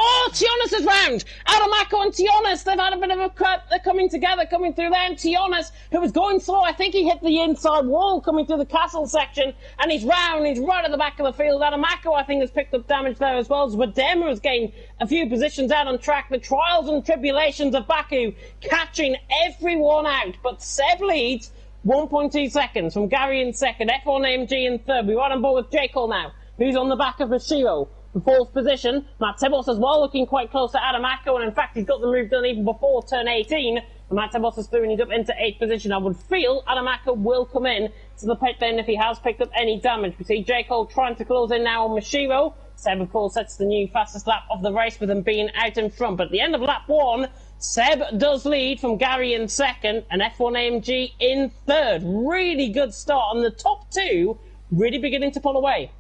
Speaker 2: Oh, Tionis is round! Adamako and Tionis, they've had a bit of a cut. They're coming together, coming through there. And Tionis, who was going slow, I think he hit the inside wall coming through the castle section. And he's round, he's right at the back of the field. Adamako, I think, has picked up damage there as well. Zwadema has gained a few positions out on track. The trials and tribulations of Baku catching everyone out. But Seb leads 1.2 seconds from Gary in second. F1 AMG in third. We're right on board with J. Cole now, who's on the back of Mashiro. The 4th position, Matt Tibos as well, looking quite close to Adamako, and in fact he's got the move done even before turn 18, and Matt Tibos is throwing it up into 8th position. I would feel Adamako will come in to the pit lane if he has picked up any damage. We see J. Cole trying to close in now on Mashiro. Seb, of course, sets the new fastest lap of the race with him being out in front, but at the end of lap 1, Seb does lead from Gary in second, and F1 AMG in third. Really good start, and the top 2 really beginning to pull away.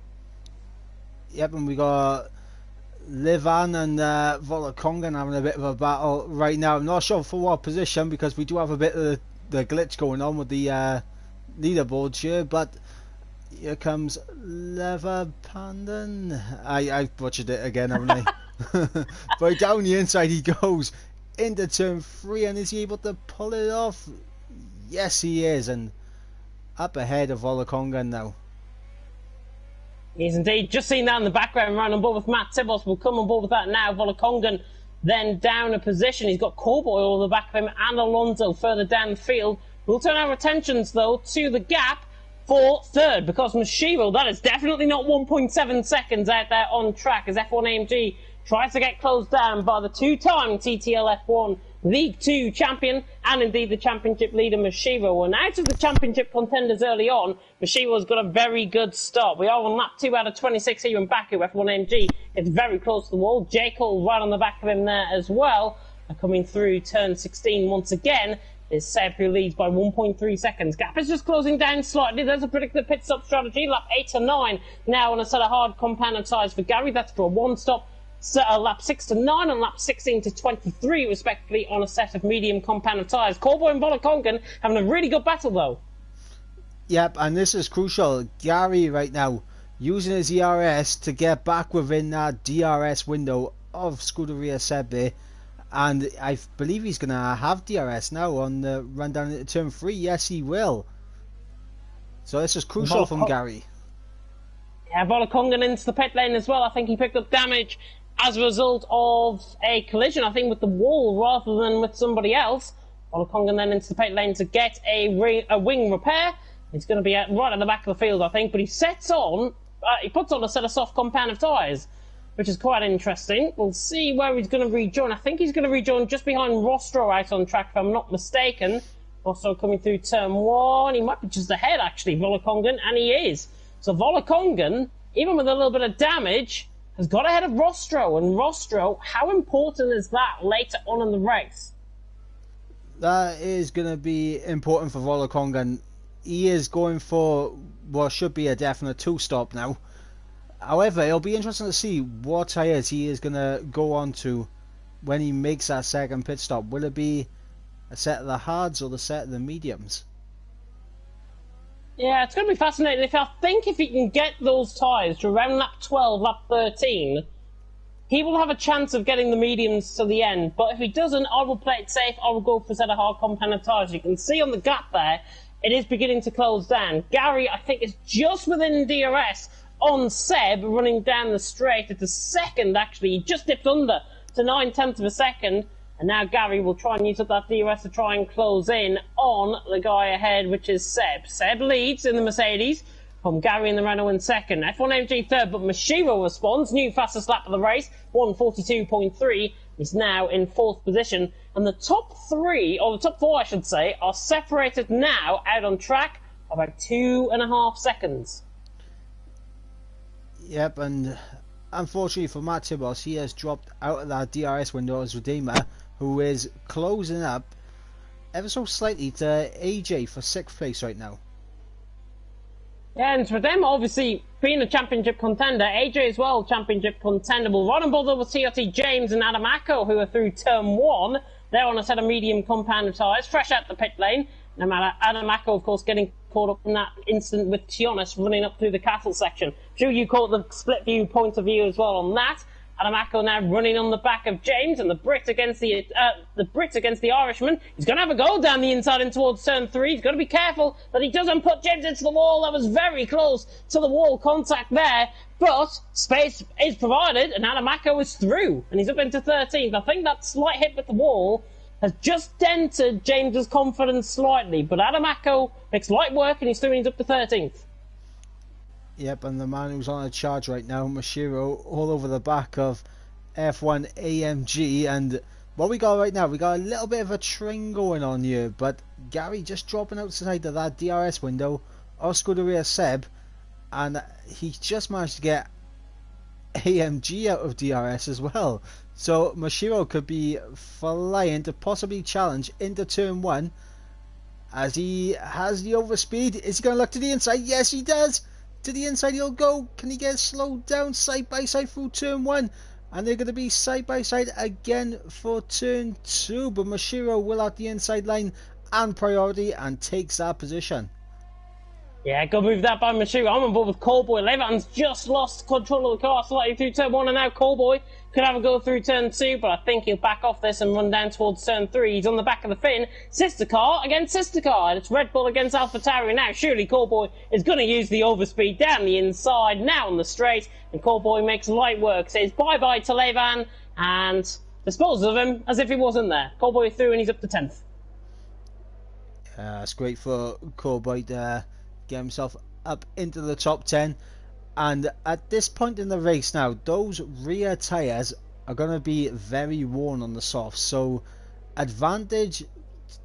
Speaker 1: Yep, and we got Livan and Volakongan having a bit of a battle right now. I'm not sure for what position because we do have a bit of the glitch going on with the leaderboards here, but here comes Lever Pandan. I butchered it again, haven't I? But down the inside he goes into turn 3, and is he able to pull it off? Yes, he is, and up ahead of Volakongan now.
Speaker 2: He's indeed. Just seen that in the background, right on board with Matt Tibos. We'll come on board with that now. Volakongan then down a position. He's got Cowboy all the back of him and Alonso further down the field. We'll turn our attentions, though, to the gap for third, because Mashiro, that is definitely not 1.7 seconds out there on track as F1 AMG tries to get closed down by the 2-time TTL F1 League 2 champion and indeed the championship leader Mashiro. And out of the championship contenders early on, Mashiro's got a very good start. We are on lap 2 out of 26 here in Baku. F1 AMG is very close to the wall. J. Cole right on the back of him there as well. And coming through turn 16 once again is Seb, who leads by 1.3 seconds. Gap is just closing down slightly. There's a predicted pit stop strategy. Lap 8 to 9 now on a set of hard compounded tyres for Gary. That's for a one-stop. Lap 6 to 9 and lap 16 to 23 respectively on a set of medium compounded tyres. Cowboy and Volakongan having a really good battle though.
Speaker 1: Yep, and this is crucial. Gary right now using his ERS to get back within that DRS window of Scuderia Seb there, and I believe he's going to have DRS now on the run down into turn 3. Yes, he will. So this is crucial from Gary.
Speaker 2: Yeah, Volakongan into the pit lane as well. I think he picked up damage as a result of a collision, I think, with the wall rather than with somebody else. Volakongan then into the pit lane to get a wing repair. He's going to be right at the back of the field, I think, but he puts on a set of soft compound tyres, which is quite interesting. We'll see where he's going to rejoin. I think he's going to rejoin just behind Rostro out on track, if I'm not mistaken. Rostro coming through turn 1. He might be just ahead, actually, Volakongan, and he is. So Volakongan, even with a little bit of damage, has got ahead of Rostro. And Rostro, how important is that later on in the race?
Speaker 1: That is going to be important for Volakongan. He is going for what should be a definite 2-stop now. However, it'll be interesting to see what tyres he is going to go on to when he makes that second pit stop. Will it be a set of the hards or the set of the mediums?
Speaker 2: Yeah, it's going to be fascinating. I think if he can get those tyres to around lap 12, lap 13, he will have a chance of getting the mediums to the end. But if he doesn't, I will play it safe. I will go for a set of hard compounded tyres. You can see on the gap there, it is beginning to close down. Gary, I think, is just within DRS on Seb running down the straight. It's a second, actually. He just dipped under to 9/10 of a second. And now Gary will try and use up that DRS to try and close in on the guy ahead, which is Seb. Seb leads in the Mercedes from Gary in the Renault in second. F1 AMG third, but Mashiro responds. New fastest lap of the race, 1:42.3. He's now in fourth position. And the top three, or the top four I should say, are separated now out on track about 2.5 seconds.
Speaker 1: Yep, and unfortunately for Matt Tibos, he has dropped out of that DRS window as Redeemer, who is closing up ever so slightly to AJ for 6th place right now.
Speaker 2: Yeah, and for them, obviously, being a championship contender, AJ as well, championship contender. We'll run on board with TRT James and Adam Acko, who are through turn 1. They're on a set of medium compound tyres, fresh out the pit lane. No matter Adam Acko, of course, getting caught up in that incident with Tionis running up through the castle section. Sure, you caught the split view point of view as well on that. Adam Acko now running on the back of James, and the Brit against the Irishman. He's going to have a go down the inside and towards turn 3. He's got to be careful that he doesn't put James into the wall. That was very close to the wall contact there, but space is provided, and Adam Acko is through, and he's up into 13th. I think that slight hit with the wall has just dented James's confidence slightly, but Adam Acko makes light work, and he's through, and he's up to 13th.
Speaker 1: Yep, and the man who's on a charge right now, Mashiro, all over the back of F1 AMG. And what we got right now, we got a little bit of a train going on here, but Gary just dropping outside of that DRS window, Oscuderia Seb, and he just managed to get AMG out of DRS as well. So Mashiro could be flying to possibly challenge into turn 1 as he has the overspeed. Is he going to look to the inside? Yes, he does. To the inside he'll go. Can he get slowed down side by side through turn 1? And they're going to be side by side again for turn 2. But Mashiro will at the inside line and priority and takes that position.
Speaker 2: Yeah, good move that by Mashiro. I'm on board with Callboy. Levan's just lost control of the car slightly through turn 1, and now Callboy could have a go through turn 2, but I think he'll back off this and run down towards turn 3. He's on the back of the fin. Sister car against sister car, and it's Red Bull against AlphaTauri. Now, surely Callboy is going to use the overspeed down the inside, now on the straight, and Callboy makes light work, says bye-bye to Levan, and disposes of him as if he wasn't there. Callboy through, and he's up to 10th.
Speaker 1: It's great for Callboy to get himself up into the top 10. And at this point in the race now, those rear tyres are going to be very worn on the softs. So advantage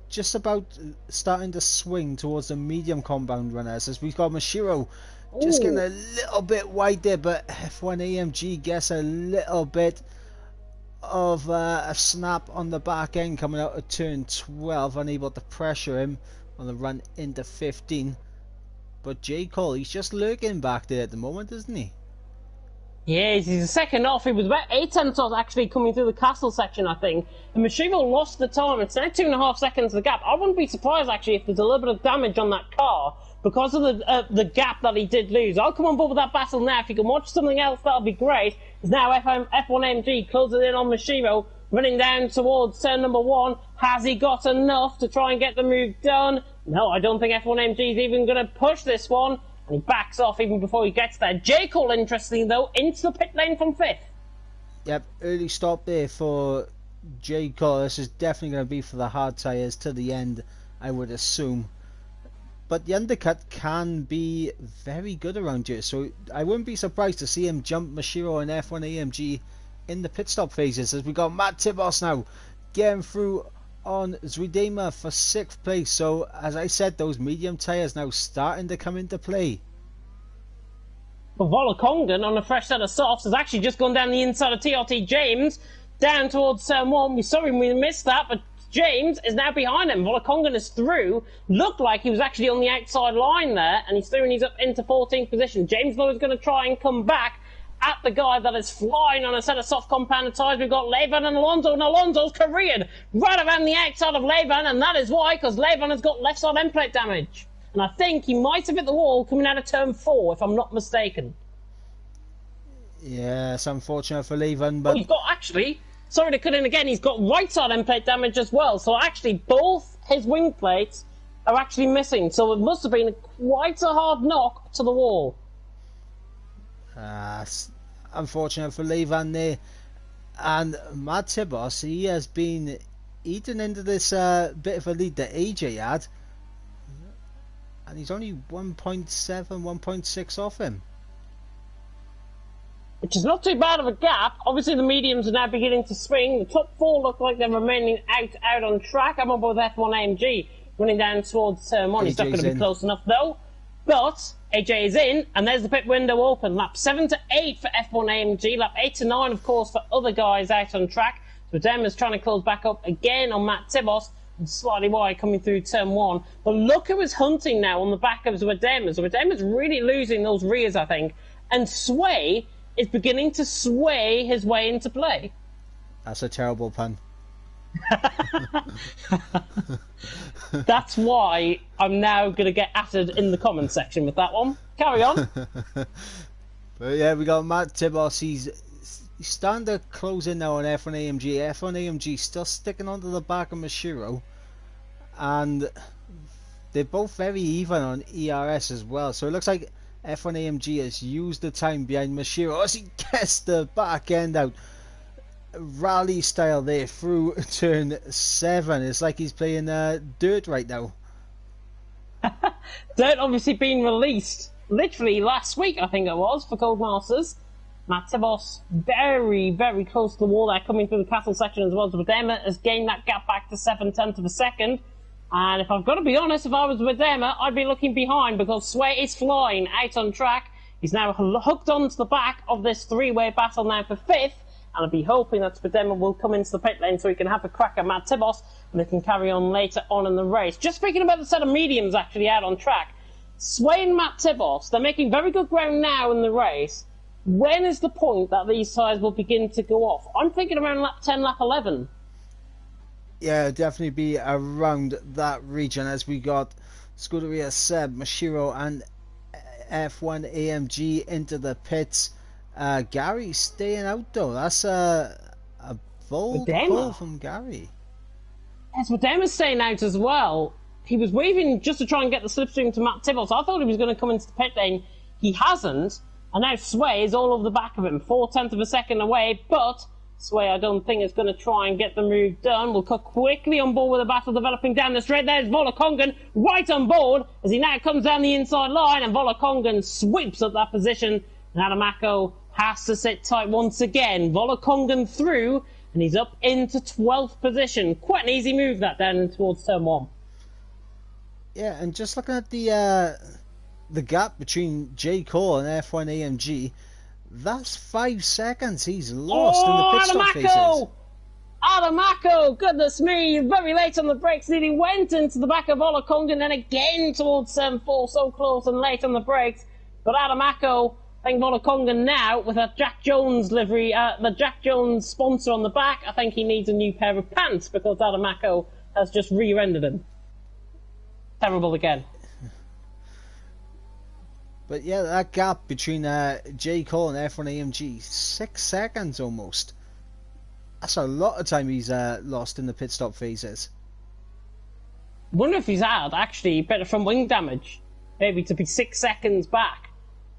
Speaker 1: just about starting to swing towards the medium compound runners, as we've got Mashiro just getting a little bit wide there, but F1 AMG gets a little bit of a snap on the back end coming out of turn 12, unable to pressure him on the run into 15. But J. Cole, he's just lurking back there at the moment, isn't he?
Speaker 2: Yeah, he's a second off. He was about 8/10 off actually coming through the castle section, I think. And Mashiro lost the time. It's now 2.5 seconds the gap. I wouldn't be surprised actually if there's a little bit of damage on that car because of the gap that he did lose. I'll come on board with that battle now. If you can watch something else, that'll be great. It's now F1 AMG closes in on Mashiro, running down towards turn number 1. Has he got enough to try and get the move done? No, I don't think F1 AMG is even going to push this one. And he backs off even before he gets there. J. Cole, interesting though, into the pit lane from 5th.
Speaker 1: Yep, early stop there for J. Cole. This is definitely going to be for the hard tyres to the end, I would assume. But the undercut can be very good around here, so I wouldn't be surprised to see him jump Mashiro and F1 AMG in the pit stop phases, as we got Matt Tibos now getting through on Zuidema for 6th place. So as I said, those medium tyres now starting to come into play.
Speaker 2: But Volakongan on a fresh set of softs has actually just gone down the inside of TRT James, down towards turn 1. We missed that, but James is now behind him. Volakongan is through. Looked like he was actually on the outside line there, and he's through and he's up into 14th position. James Lowe is going to try and come back at the guy that is flying on a set of soft compounded tyres. We've got Levan and Alonso, and Alonso's careered right around the outside of Levan, and that is why, because Levan has got left side end plate damage. And I think he might have hit the wall coming out of turn 4, if I'm not mistaken.
Speaker 1: Yeah, it's unfortunate for Levan, but...
Speaker 2: Oh, he's got, actually, sorry to cut in again, he's got right side end plate damage as well. So actually, both his wing plates are actually missing. So it must have been quite a hard knock to the wall.
Speaker 1: Unfortunate for Levan there. And Matt Tibos, he has been eaten into this bit of a lead that AJ had. And he's only 1.7, 1.6 off him.
Speaker 2: Which is not too bad of a gap. Obviously, the mediums are now beginning to swing. The top 4 look like they're remaining out on track. I'm on board with F1 AMG running down towards turn 1. He's not going to be close enough, though. But AJ is in, and there's the pit window open. Lap 7 to 8 for F1 AMG. Lap 8 to 9, of course, for other guys out on track. So Demers trying to close back up again on Matt Tibos. Slightly wide coming through turn 1. But look who is hunting now on the back of Zwademers. Zwademers really losing those rears, I think. And Sway is beginning to sway his way into play.
Speaker 1: That's a terrible pun.
Speaker 2: That's why I'm now going to get added in the comments section with that one. Carry on.
Speaker 1: But yeah, we got Matt Tibos. He's starting to close in now on F1 AMG. F1 AMG still sticking onto the back of Mashiro. And they're both very even on ERS as well. So it looks like F1 AMG has used the time behind Mashiro as he gets the back end out. Rally style there through turn 7. It's like he's playing dirt right now.
Speaker 2: Dirt obviously being released literally last week, I think it was, for Codemasters. Matt Tibos very, very close to the wall there, coming through the castle section as well. So Vedema has gained that gap back to 7/10 of a second. And if I've got to be honest, if I was Vedema, I'd be looking behind because Sway is flying out on track. He's now hooked onto the back of this 3-way battle now for 5th. And I'll be hoping that Spadema will come into the pit lane so he can have a crack at Matt Tibos and they can carry on later on in the race. Just speaking about the set of mediums actually out on track, Sway and Matt Tibos, they're making very good ground now in the race. When is the point that these tyres will begin to go off? I'm thinking around lap 10, lap 11.
Speaker 1: Yeah, definitely be around that region as we got Scuderia Seb, Mashiro and F1 AMG into the pits. Gary staying out though. That's a bold pull from Gary.
Speaker 2: Yes, Vadema's staying out as well. He was waving just to try and get the slipstream to Matt Tibbles. I thought he was going to come into the pit lane. He hasn't. And now Sway is all over the back of him. 4/10 of a second away. But Sway, I don't think, is going to try and get the move done. We'll cut quickly on board with the battle developing down the straight. There's Volakongan right on board as he now comes down the inside line. And Volakongan sweeps up that position. And Adamako has to sit tight once again. Volakongan through. And he's up into 12th position. Quite an easy move that down towards turn 1.
Speaker 1: Yeah, and just looking at the gap between J. Cole and F1 AMG, that's 5 seconds he's lost in the pit stop phases.
Speaker 2: Adamako, goodness me, very late on the brakes, nearly went into the back of Volakongan, then again towards turn 4, so close and late on the brakes. But Adamako, I think Volakongan now, with a Jack Jones livery, the Jack Jones sponsor on the back, I think he needs a new pair of pants because Adamako has just rear-ended him. Terrible again.
Speaker 1: But yeah, that gap between J. Cole and F1 AMG, 6 seconds almost. That's a lot of time he's lost in the pit stop phases.
Speaker 2: Wonder if he's had, actually, better from wing damage. Maybe to be 6 seconds back.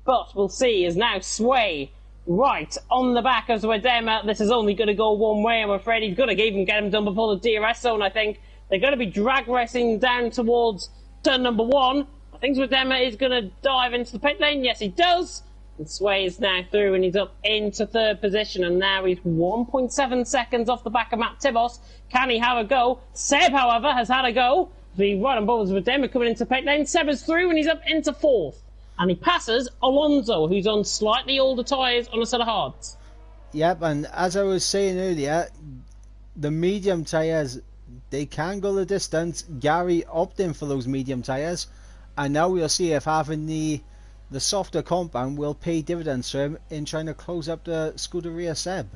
Speaker 2: But we'll see, as now Sway right on the back of Zwadema. This is only going to go one way, I'm afraid. He's going to even get him done before the DRS zone, I think. They're going to be drag racing down towards turn number 1. I think Zwadema is going to dive into the pit lane. Yes, he does. And Sway is now through and he's up into 3rd position. And now he's 1.7 seconds off the back of Matt Tibos. Can he have a go? Seb, however, has had a go. He's right on board with Zwadema coming into pit lane. Seb is through and he's up into 4th. and he passes Alonso, who's on slightly older tyres on a set of hards.
Speaker 1: Yep, and as I was saying earlier, the medium tyres, they can go the distance. Gary opting for those medium tyres, and now we'll see if having the softer compound will pay dividends for him in trying to close up the Scuderia Seb.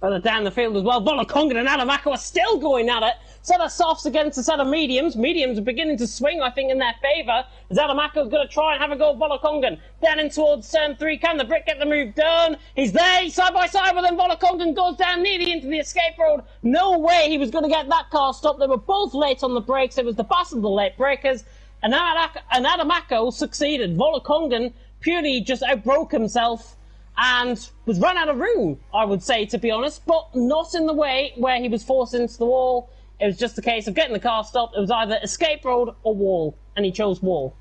Speaker 2: Further down the field as well, Volokongan and Adamako are still going at it. Set of softs against a set of mediums. Mediums are beginning to swing, I think, in their favour. As Adamako's going to try and have a go at Volokongan. Down in towards turn 3. Can the Brit get the move done? He's there. He's side by side with him. Volokongan goes down nearly into the escape road. No way he was going to get that car stopped. They were both late on the brakes. It was the pass of the late breakers. And Adamako succeeded. Volokongan purely just outbroke himself and was run out of room, I would say, to be honest, but not in the way where he was forced into the wall. It was just a case of getting the car stopped. It was either escape road or wall, and he chose wall.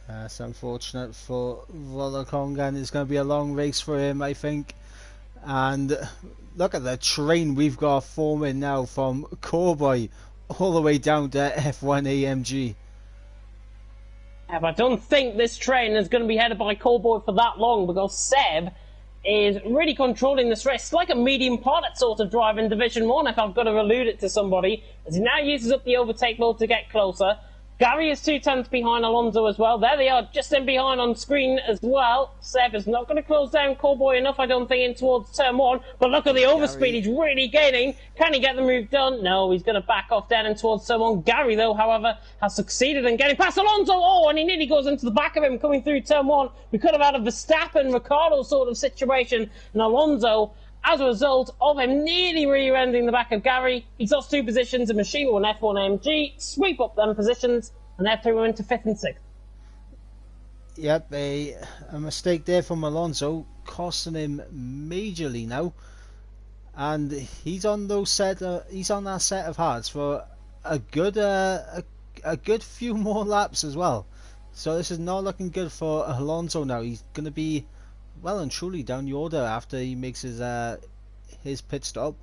Speaker 1: That's unfortunate for Volokongan. It's going to be a long race for him, I think. And look at the train we've got forming now from Cowboy all the way down to F1 AMG.
Speaker 2: Yeah, but I don't think this train is going to be headed by Cowboy for that long, because Seb is really controlling this race. It's like a medium pilot sort of drive in Division 1, if I've got to allude it to somebody, as he now uses up the overtake mode to get closer. Gary is 2 tenths behind Alonso as well. There they are, just in behind on screen as well. Seb is not going to close down Cowboy enough, I don't think, in towards turn 1. But look at the overspeed he's really gaining. Can he get the move done? No, he's going to back off down in towards turn 1. Gary, though, however, has succeeded in getting past Alonso. Oh, and he nearly goes into the back of him coming through turn 1. We could have had a Verstappen-Ricciardo sort of situation. And Alonso, as a result of him nearly rear-ending the back of Gary, he's lost 2 positions in Machine and F1 AMG, sweep up them positions, and they're through into 5th and 6th.
Speaker 1: Yep, a mistake there from Alonso, costing him majorly now, and he's on that set of hards for a good few more laps as well. So this is not looking good for Alonso now. He's going to be well and truly down the order after he makes his pit stop.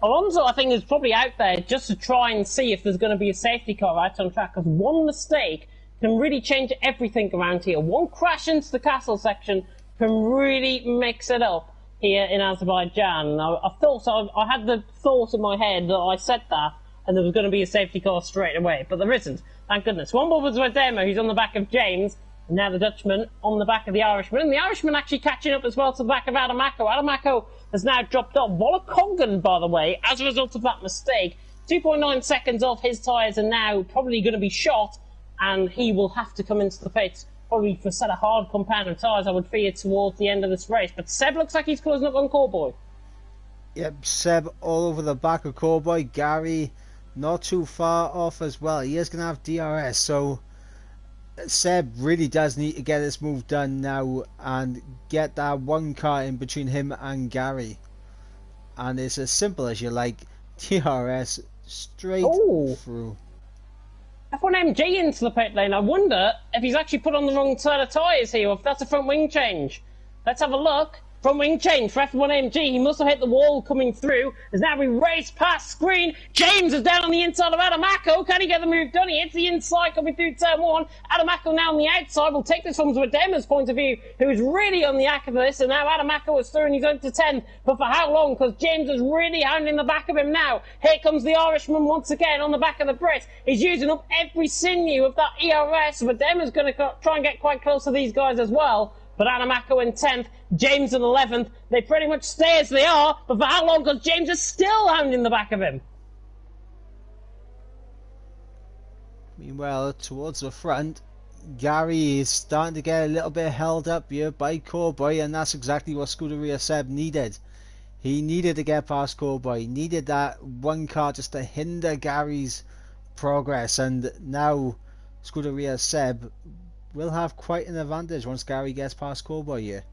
Speaker 2: Alonso, I think, is probably out there just to try and see if there's going to be a safety car out on track, because one mistake can really change everything around here. One crash into the castle section can really mix it up here in Azerbaijan. I had the thought in my head that I said that and there was going to be a safety car straight away, but there isn't. Thank goodness. One ball was Wedema, who's on the back of James, and now the Dutchman on the back of the Irishman, and the Irishman actually catching up as well to the back of Adamako. Adamako has now dropped off. Volokongan, by the way, as a result of that mistake, 2.9 seconds off his tyres are now probably going to be shot, and he will have to come into the pits probably for a set of hard compound of tyres, I would fear, towards the end of this race. But Seb looks like he's closing up on Cowboy.
Speaker 1: Yep, Seb all over the back of Cowboy. Gary not too far off as well. He is going to have DRS, so Seb really does need to get this move done now and get that one car in between him and Gary. And it's as simple as you like. DRS straight through.
Speaker 2: F1 MG into the pit lane. I wonder if he's actually put on the wrong set of tyres here, or if that's a front wing change. Let's have a look. Front wing change for F1 MG. He must have hit the wall coming through. As now we race past screen. James is down on the inside of Adamako. Can he get the move done? He hits the inside coming through turn 1. Adamako now on the outside. We'll take this from Zwedema's point of view, who is really on the act of this. And now Adamako is through and he's on to 10. But for how long? Because James is really hounding the back of him now. Here comes the Irishman once again on the back of the Brit. He's using up every sinew of that ERS. Zwedema's going to try and get quite close to these guys as well. But Adamako in 10th, James in 11th. They pretty much stay as they are, but for how long? Because James is still hounding the back of him.
Speaker 1: Meanwhile, towards the front, Gary is starting to get a little bit held up here by Cowboy, and that's exactly what Scuderia Seb needed. He needed to get past Cowboy. He needed that one car just to hinder Gary's progress, and now Scuderia Seb will have quite an advantage once Gary gets past Cowboy here.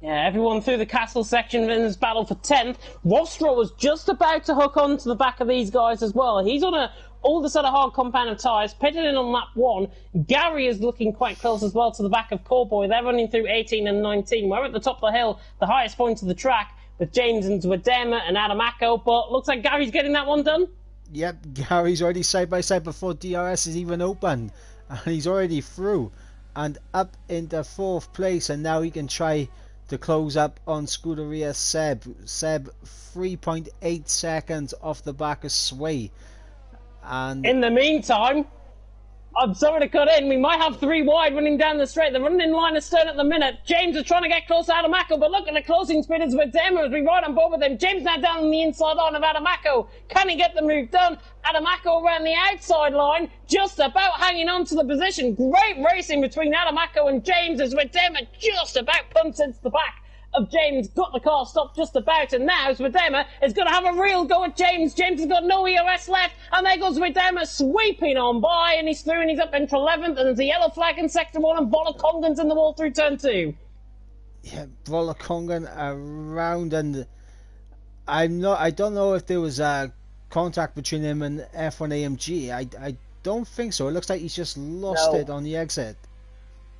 Speaker 2: Yeah, everyone through the castle section in this battle for 10th. Rostro was just about to hook on to the back of these guys as well. He's on a older set of hard compound of tyres, pitted in on lap 1. Gary is looking quite close as well to the back of Cowboy. They're running through 18 and 19. We're at the top of the hill, the highest point of the track, with James and Zwedema and Adamako, but looks like Gary's getting that one done.
Speaker 1: Yep, Gary's already side by side before DRS is even opened, and he's already through and up into fourth place, and now he can try to close up on Scuderia Seb. Seb 3.8 seconds off the back of Shwmae. And
Speaker 2: in the meantime, I'm sorry to cut in. We might have 3 wide running down the straight. They're running in line astern at the minute. James is trying to get close to Adamako, but look at the closing speed is with Dema as we ride on board with him. James now down on the inside line of Adamako. Can he get the move done? Adamako around the outside line, just about hanging on to the position. Great racing between Adamako and James as Dema just about punts into the back of James, got the car stopped just about, and now Zwedema is going to have a real go at James. James has got no EOS left, and there goes Zwedema sweeping on by, and he's through, and he's up into 11th, and there's a yellow flag in sector 1, and Volakongan's in the wall through turn 2.
Speaker 1: Yeah, Volakongan around, and I don't know if there was a contact between him and F1 AMG. I don't think so. It looks like he's just lost it on the exit.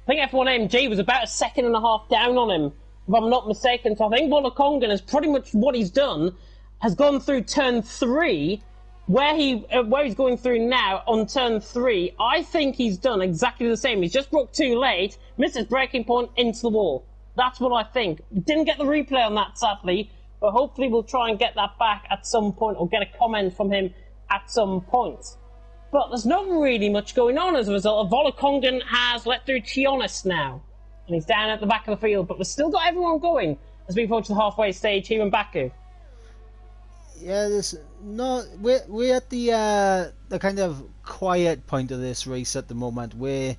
Speaker 2: I think F1 AMG was about a second and a half down on him, if I'm not mistaken. So I think Volakongan is pretty much what he's done, has gone through turn 3, where he's going through now on turn 3. I think he's done exactly the same. He's just broke too late, missed his braking point into the wall. That's what I think. Didn't get the replay on that, sadly, but hopefully we'll try and get that back at some point, or get a comment from him at some point. But there's not really much going on as a result. Volakongan has let through Tionis now, and he's down at the back of the field, but we've still got everyone going as we approach the halfway stage here in Baku.
Speaker 1: Yeah, we're at the kind of quiet point of this race at the moment, where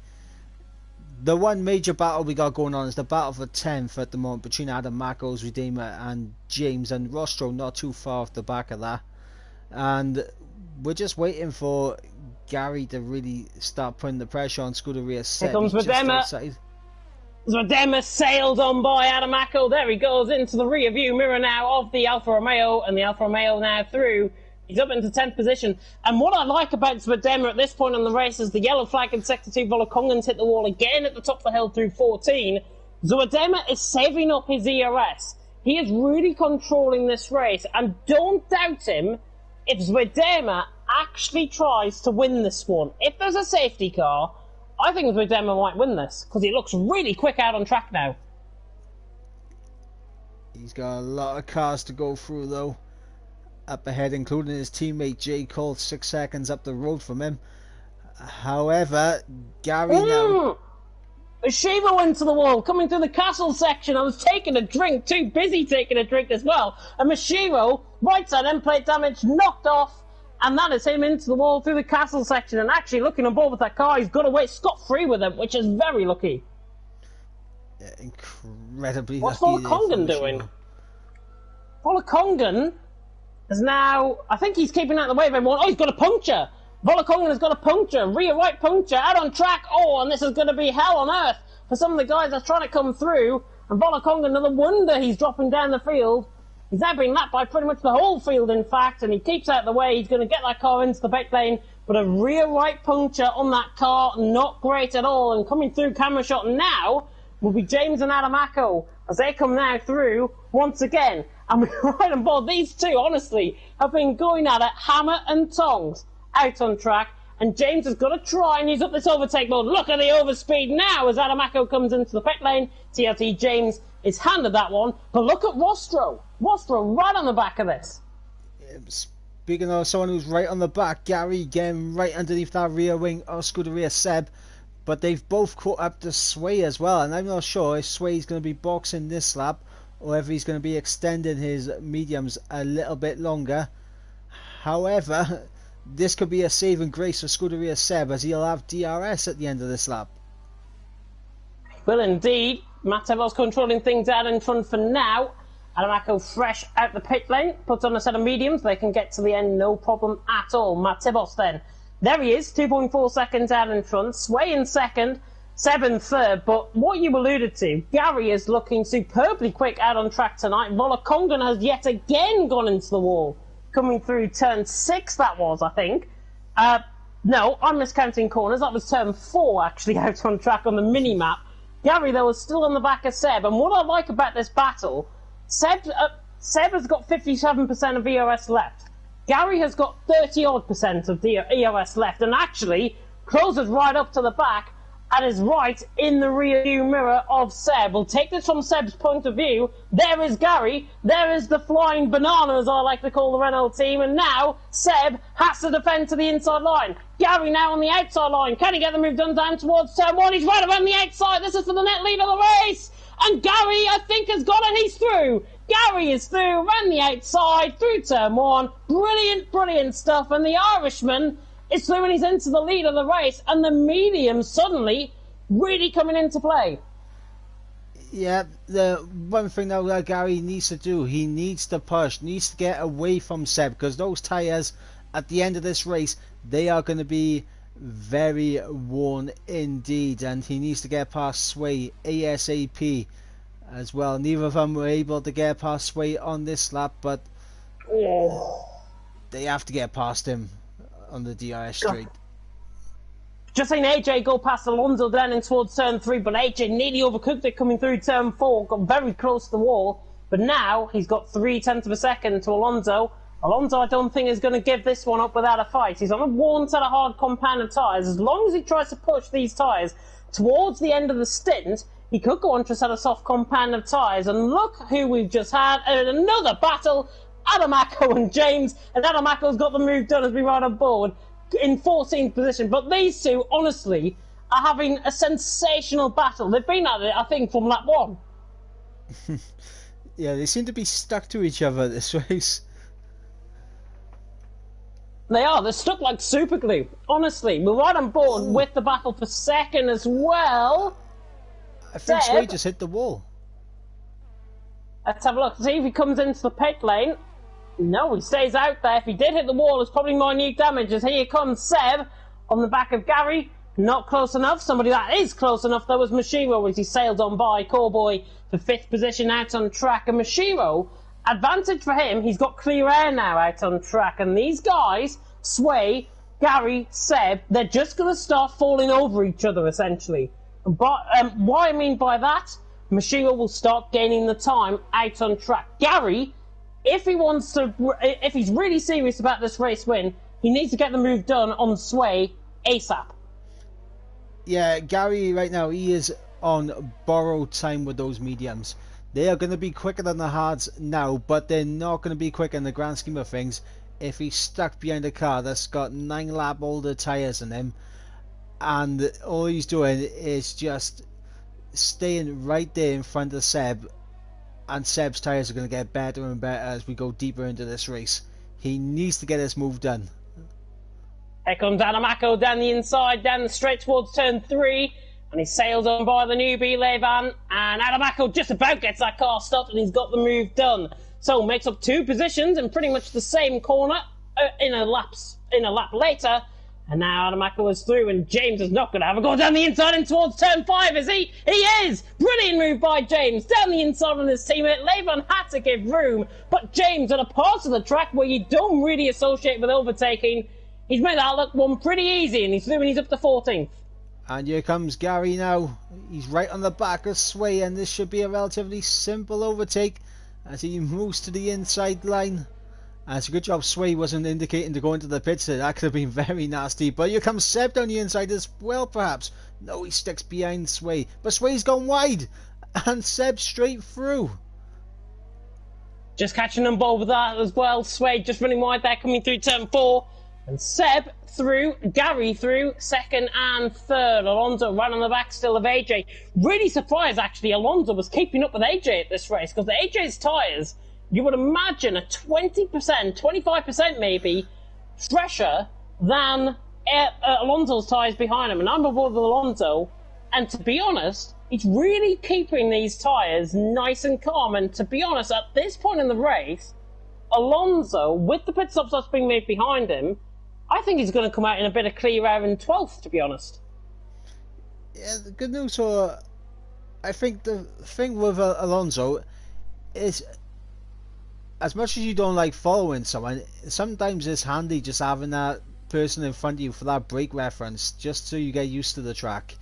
Speaker 1: the one major battle we got going on is the battle for 10th at the moment between Adamako's Redeemer and James, and Rostro not too far off the back of that. And we're just waiting for Gary to really start putting the pressure on Scuderia Seb.
Speaker 2: Here comes Zwedema. Zwedema sailed on by Adamako. There he goes into the rear view mirror now of the Alfa Romeo, and the Alfa Romeo now through. He's up into 10th position. And what I like about Zwedema at this point in the race is the yellow flag in sector 2. Volakongan's hit the wall again at the top of the hill through 14. Zwedema is saving up his ERS. He is really controlling this race, and don't doubt him if Zwedema actually tries to win this one. If there's a safety car, I think Zwedema might win this, because he looks really quick out on track now.
Speaker 1: He's got a lot of cars to go through, though, up ahead, including his teammate J. Cole, 6 seconds up the road from him. However, Gary now...
Speaker 2: Shiva went to the wall, coming through the castle section. I was taking a drink, too busy taking a drink as well. And Mashiro, right side end plate damage, knocked off. And that is him into the wall through the castle section. And actually looking on board with that car, he's got away scot-free with him, which is very lucky.
Speaker 1: Yeah, incredibly
Speaker 2: What's
Speaker 1: lucky.
Speaker 2: What's Volakongan doing? Volakongan is now... I think he's keeping out of the way of everyone. Oh, he's got a puncture. Volakongan has got a puncture. Rear right puncture. Out on track. Oh, and this is going to be hell on earth for some of the guys that's trying to come through. And Volakongan, no wonder he's dropping down the field. He's now being lapped by pretty much the whole field, in fact, and he keeps out of the way. He's going to get that car into the pit lane, but a rear right puncture on that car, not great at all. And coming through camera shot now will be James and Adamako as they come now through once again. And we're right on board. These two, honestly, have been going at it hammer and tongs out on track. And James has got to try and use up this overtake mode. Look at the overspeed now as Adamako comes into the pit lane. TRT James is handed that one. But look at Rostro. Rostro right on the back of this.
Speaker 1: Speaking of someone who's right on the back, Gary getting right underneath that rear wing of Scuderia Seb. But they've both caught up to Shwmae as well. And I'm not sure if Shwmae's going to be boxing this lap, or if he's going to be extending his mediums a little bit longer. However, this could be a saving grace for Scuderia Seb, as he'll have DRS at the end of this lap.
Speaker 2: Well, indeed. Matevos's controlling things out in front for now. Adamako fresh out the pit lane, puts on a set of mediums. They can get to the end, no problem at all. Matevos then. There he is, 2.4 seconds out in front. Shwmae in second, Seb in third. But what you alluded to, Gary is looking superbly quick out on track tonight. Volakongan has yet again gone into the wall. Coming through turn 6, that was, I think. No, I'm miscounting corners. That was turn 4, actually, out on track on the mini-map. Gary, though, was still on the back of Seb. And what I like about this battle, Seb has got 57% of ERS left. Gary has got 30-odd% of the EOS left, and actually closes right up to the back and is right in the rear view mirror of Seb. We'll take this from Seb's point of view. There is Gary. There is the flying banana, as I like to call the Renault team. And now Seb has to defend to the inside line. Gary now on the outside line. Can he get the move done down towards turn one? He's right around the outside. This is for the net lead of the race. And Gary, I think, has got it. He's through. Gary is through, ran the outside, through turn one. Brilliant, brilliant stuff. And the Irishman is through and he's into the lead of the race. And the medium suddenly really coming into play.
Speaker 1: Yeah, the one thing now that Gary needs to do, he needs to push, needs to get away from Seb, because those tyres at the end of this race, they are going to be very worn indeed, and he needs to get past Shwmae ASAP as well. Neither of them were able to get past Shwmae on this lap, but they have to get past him on the DRS straight.
Speaker 2: Just seen AJ go past Alonso down in towards turn 3, but AJ nearly overcooked it coming through turn 4, got very close to the wall, but now he's got 0.3 of a second to Alonso. Alonso, I don't think, is going to give this one up without a fight. He's on a worn set of hard compounded tyres. As long as he tries to push these tyres towards the end of the stint, he could go on to a set of soft compounded tyres. And look who we've just had in another battle, Adamako and James. And Adamako's got the move done as we ride on board in 14th position. But these two, honestly, are having a sensational battle. They've been at it, I think, from lap 1.
Speaker 1: Yeah, they seem to be stuck to each other this race.
Speaker 2: They are. They're stuck like super glue. Honestly, we're right on board with the battle for second as well.
Speaker 1: I think Shwmae just hit the wall.
Speaker 2: Let's have a look. See if he comes into the pit lane. No, he stays out there. If he did hit the wall, it's probably minute damage. As here comes Seb on the back of Gary. Not close enough. Somebody that is close enough, though, was Mashiro, as he sailed on by Cowboy for 5th position out on track. And Mashiro, advantage for him, he's got clear air now out on track. And these guys, Shwmae, Gary, Seb, they're just going to start falling over each other, essentially. But what I mean by that, Mashiro will start gaining the time out on track. Gary, if he's really serious about this race win, he needs to get the move done on Shwmae ASAP.
Speaker 1: Yeah, Gary right now, he is on borrowed time with those mediums. They are going to be quicker than the hards now, but they're not going to be quick in the grand scheme of things if he's stuck behind a car that's got 9 lap older tyres in him, and all he's doing is just staying right there in front of Seb, and Seb's tyres are going to get better and better as we go deeper into this race. He needs to get his move done.
Speaker 2: Here comes Adamako down the inside, down the straight towards turn 3, and he sails on by the newbie Levan, and Adamako just about gets that car stopped, and he's got the move done. So makes up 2 positions in pretty much the same corner in a lap later. And now Adamako is through, and James is not going to have a go down the inside and towards turn 5, is he? He is! Brilliant move by James. Down the inside on his teammate. Levan had to give room, but James, at a part of the track where you don't really associate with overtaking, he's made that look one pretty easy, and he's through and he's up to 14th.
Speaker 1: And here comes Gary now. He's right on the back of Shwmae, and this should be a relatively simple overtake as he moves to the inside line. And it's a good job Shwmae wasn't indicating to go into the pits there. That could have been very nasty. But here comes Seb down the inside as well, perhaps. No, he sticks behind Shwmae. But Shway's gone wide. And Seb straight through.
Speaker 2: Just catching them both with that as well. Shwmae just running wide there, coming through turn 4. And Seb through, Gary through, 2nd and 3rd. Alonso right on the back still of AJ. Really surprised, actually, Alonso was keeping up with AJ at this race, because AJ's tyres, you would imagine, are 20%, 25% maybe, fresher than Alonso's tyres behind him. And I'm aboard with Alonso, and to be honest, he's really keeping these tyres nice and calm. And to be honest, at this point in the race, Alonso, with the pit stops that's being made behind him, I think he's going to come out in a bit of clear air in 12th, to be honest.
Speaker 1: Yeah, the good news for... I think the thing with Alonso is, as much as you don't like following someone, sometimes it's handy just having that person in front of you for that brake reference, just so you get used to the track.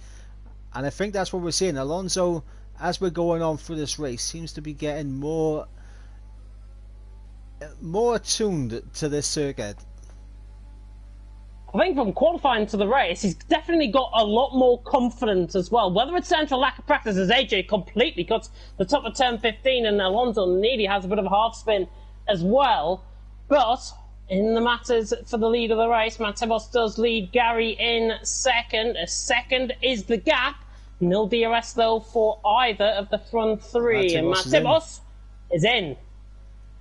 Speaker 1: And I think that's what we're seeing. Alonso, as we're going on through this race, seems to be getting more more attuned to this circuit?
Speaker 2: I think from qualifying to the race, he's definitely got a lot more confidence as well. Whether it's down to a lack of practice, as AJ completely cuts the top of turn 15 and Alonso Needy has a bit of a half spin as well. But in the matters for the lead of the race, Matt Tebos does lead Gary in second. A second is the gap. No DRS though for either of the front three. And Matt Tebos is in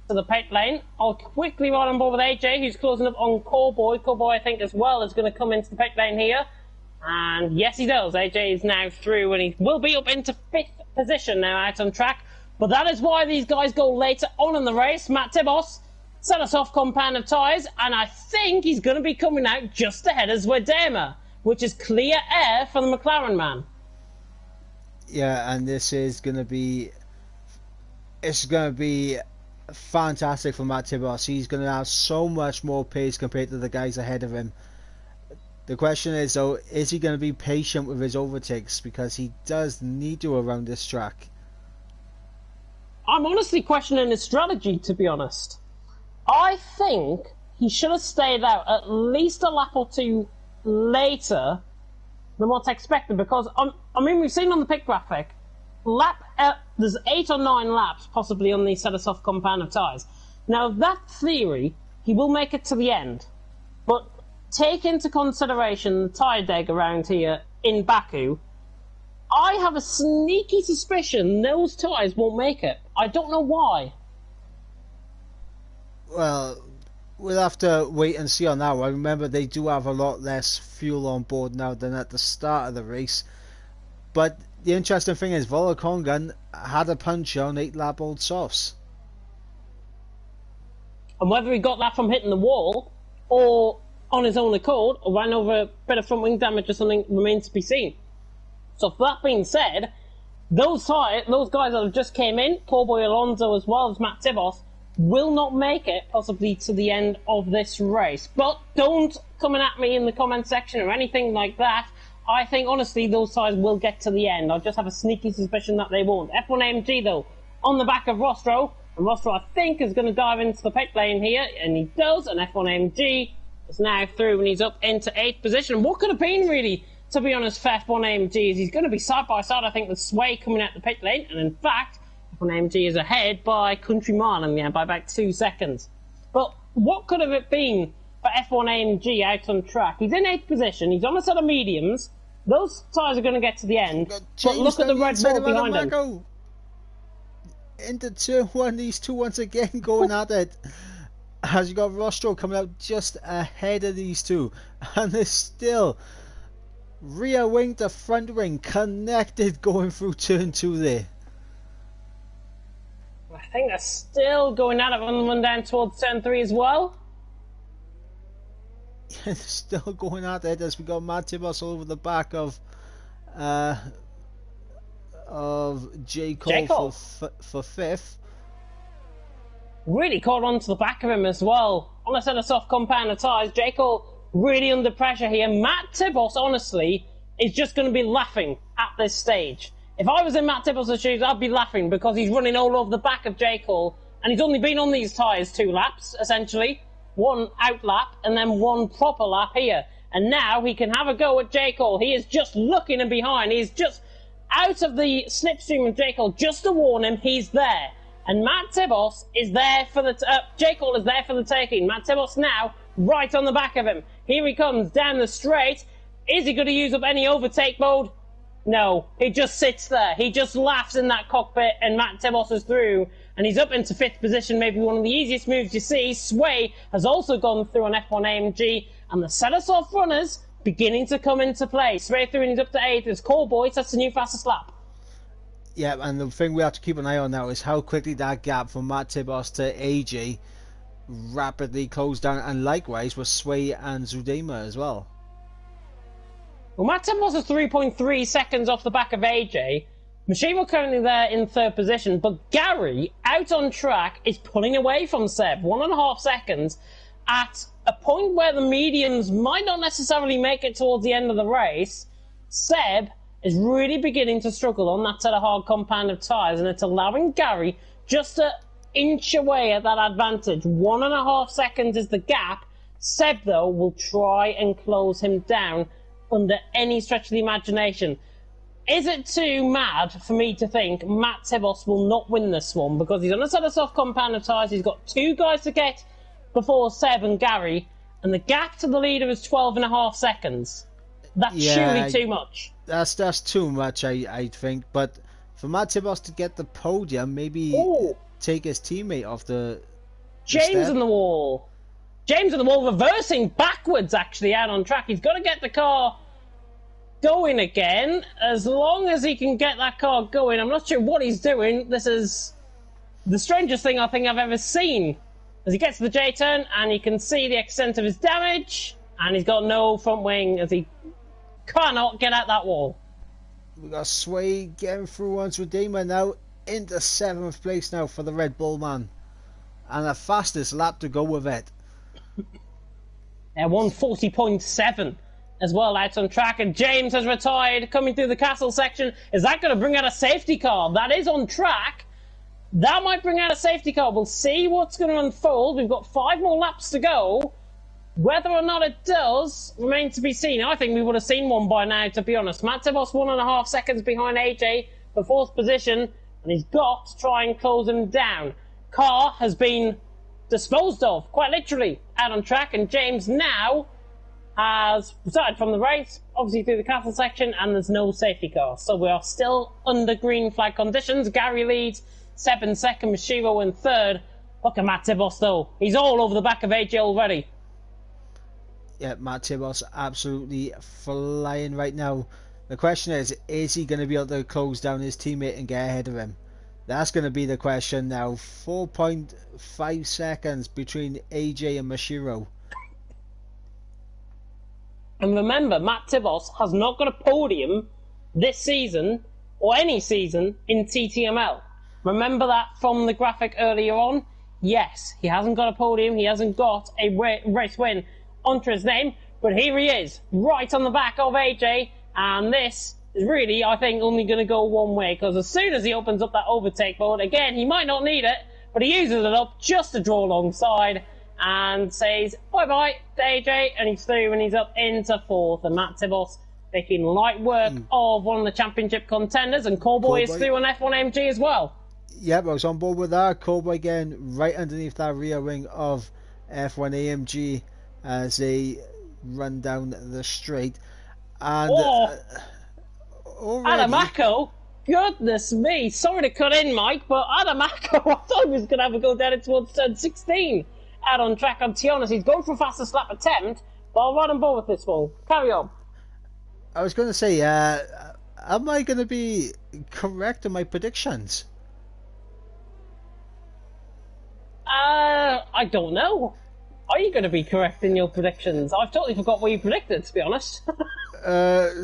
Speaker 2: to the pit lane. I'll quickly ride on board with AJ, who's closing up on Cowboy. Cowboy, I think, as well, is going to come into the pit lane here. And yes, he does. AJ is now through, and he will be up into 5th position now out on track. But that is why these guys go later on in the race. Matt Tebos set us off compound of tyres, and I think he's going to be coming out just ahead of Zwedema, which is clear air for the McLaren man.
Speaker 1: Yeah, and this is going to be... It's going to be fantastic for Matt Tebos. He's going to have so much more pace compared to the guys ahead of him. The question is, though, is he going to be patient with his overtakes? Because he does need to around this track.
Speaker 2: I'm honestly questioning his strategy, to be honest. I think he should have stayed out at least a lap or two later than what's expected, because, I mean, we've seen on the pit graphic, there's 8 or 9 laps possibly on the set of soft compound of tyres. Now, that theory, he will make it to the end. But take into consideration the tyre deg around here in Baku, I have a sneaky suspicion those tyres won't make it. I don't know why.
Speaker 1: Well, we'll have to wait and see on that one. Remember, they do have a lot less fuel on board now than at the start of the race. But the interesting thing is, Volokongan had a puncher on 8-lap old softs.
Speaker 2: And whether he got that from hitting the wall, or on his own accord, or ran over a bit of front wing damage or something, remains to be seen. So, for that being said, those guys that have just came in, Cowboy Alonso as well as Matt Tebos, will not make it possibly to the end of this race. But don't come at me in the comment section or anything like that. I think, honestly, those tyres will get to the end. I just have a sneaky suspicion that they won't. F1 AMG, though, on the back of Rostro. And Rostro, I think, is going to dive into the pit lane here. And he does. And F1 AMG is now through, and he's up into 8th position. What could have been, really, to be honest, for F1 AMG, is he's going to be side by side, I think, with Shwmae coming out the pit lane. And, in fact, F1 AMG is ahead by Country Mile, yeah, by about 2 seconds. But what could have it been for F1 AMG out on track? He's in 8th position. He's on a set of mediums. Those tyres are going to get to the end, but look at the Red Bull behind him.
Speaker 1: Into turn 1, these two once again going at it. As you got Rostro coming out just ahead of these two. And they're still rear wing to front wing connected going through turn 2 there.
Speaker 2: I think they're still going at it on the run down towards turn 3 as well.
Speaker 1: Still going at it as we got Matt Tebos all over the back of J. Cole for 5th.
Speaker 2: Really caught on to the back of him as well. On a set of soft compound of tyres, J. Cole really under pressure here. Matt Tebos, honestly, is just going to be laughing at this stage. If I was in Matt Tebos' shoes, I'd be laughing because he's running all over the back of J. Cole, and he's only been on these tyres 2 laps, essentially. 1 out lap and then 1 proper lap here. And now he can have a go at J. Cole. He is just looking in behind. He's just out of the slipstream of J. Cole just to warn him he's there. And Matt Tebos is there for the... J. Cole is there for the taking. Matt Tebos now right on the back of him. Here he comes down the straight. Is he going to use up any overtake mode? No. He just sits there. He just laughs in that cockpit and Matt Tebos is through. And he's up into 5th position, maybe one of the easiest moves you see. Shwmae has also gone through on F1 AMG, and the set of soft runners beginning to come into play. Shwmae through and he's up to 8th. As Cowboy sets the new fastest lap.
Speaker 1: Yeah, and the thing we have to keep an eye on now is how quickly that gap from Matt Tebos to AJ rapidly closed down, and likewise with Shwmae and Zwedema as well.
Speaker 2: Well, Matt Tebos is 3.3 seconds off the back of AJ. Machivo currently there in 3rd position, but Gary, out on track, is pulling away from Seb. 1.5 seconds at a point where the mediums might not necessarily make it towards the end of the race. Seb is really beginning to struggle on that set of hard compound of tyres, and it's allowing Gary just to inch away at that advantage. 1.5 seconds is the gap. Seb, though, will try and close him down under any stretch of the imagination. Is it too mad for me to think Matt Tibos will not win this one? Because he's on a set of soft compound tyres. He's got 2 guys to get before Seb and Gary. And the gap to the leader is 12.5 seconds. That's surely too much.
Speaker 1: That's too much, I think. But for Matt Tibos to get the podium, maybe take his teammate off the
Speaker 2: James on the wall. James on the wall, reversing backwards, actually, out on track. He's got to get the car going again. As long as he can get that car going, I'm not sure what he's doing. This is the strangest thing I think I've ever seen. As he gets to the J-turn, and you can see the extent of his damage, and he's got no front wing as he cannot get out that wall.
Speaker 1: We got Shwmae getting through once Redeemer now into 7th place now for the Red Bull man. And the fastest lap to go with it.
Speaker 2: 140.7 as well out on track, and James has retired coming through the castle section. Is that going to bring out a safety car? That is on track. That might bring out a safety car. We'll see what's going to unfold. We've got 5 more laps to go. Whether or not it does remains to be seen. I think we would have seen one by now, to be honest. Matt Tibos 1.5 seconds behind AJ for 4th position, and he's got to try and close him down. Car has been disposed of, quite literally, out on track, and James now has retired from the race, obviously through the castle section, and there's no safety car. So we are still under green flag conditions. Gary leads, Seb in 2nd, Mashiro in 3rd. Look at Matt Tibos, though. He's all over the back of AJ already.
Speaker 1: Yeah, Matt Tibos absolutely flying right now. The question is he going to be able to close down his teammate and get ahead of him? That's going to be the question now. 4.5 seconds between AJ and Mashiro.
Speaker 2: And remember, Matt Tibos has not got a podium this season, or any season, in TTML. Remember that from the graphic earlier on? Yes, he hasn't got a podium, he hasn't got a race win onto his name, but here he is, right on the back of AJ, and this is really, I think, only going to go one way, because as soon as he opens up that overtake mode, again, he might not need it, but he uses it up just to draw alongside, and says bye-bye to AJ, and he's through, and he's up into 4th, and Matt Tibos making light work of one of the championship contenders, and Cowboy is through on F1 MG as well.
Speaker 1: Yep, I was on board with that. Cowboy getting right underneath that rear wing of F1 AMG as they run down the straight. And
Speaker 2: Adamako, goodness me, sorry to cut in, Mike, but Adamako, I thought he was going to have a go down towards turn 16 out on track on Tianas. He's going for a fastest lap attempt, but I'll run on board with this one. Carry on.
Speaker 1: I was going to say, am I going to be correct in my predictions?
Speaker 2: I don't know. Are you going to be correct in your predictions? I've totally forgot what you predicted, to be honest.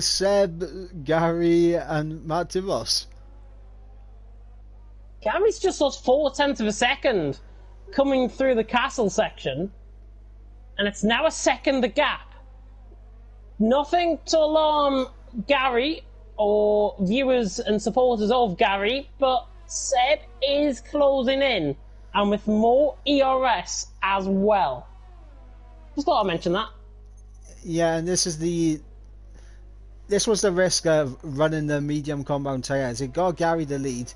Speaker 1: Seb, Gary, and Matt Tibos.
Speaker 2: Gary's just lost 0.4 of a second coming through the castle section, and it's now a second the gap. Nothing to alarm Gary or viewers and supporters of Gary, but Seb is closing in, and with more ERS as well. Just thought I'd mention that.
Speaker 1: Yeah, and this was the risk of running the medium compound tyres. It got Gary the lead,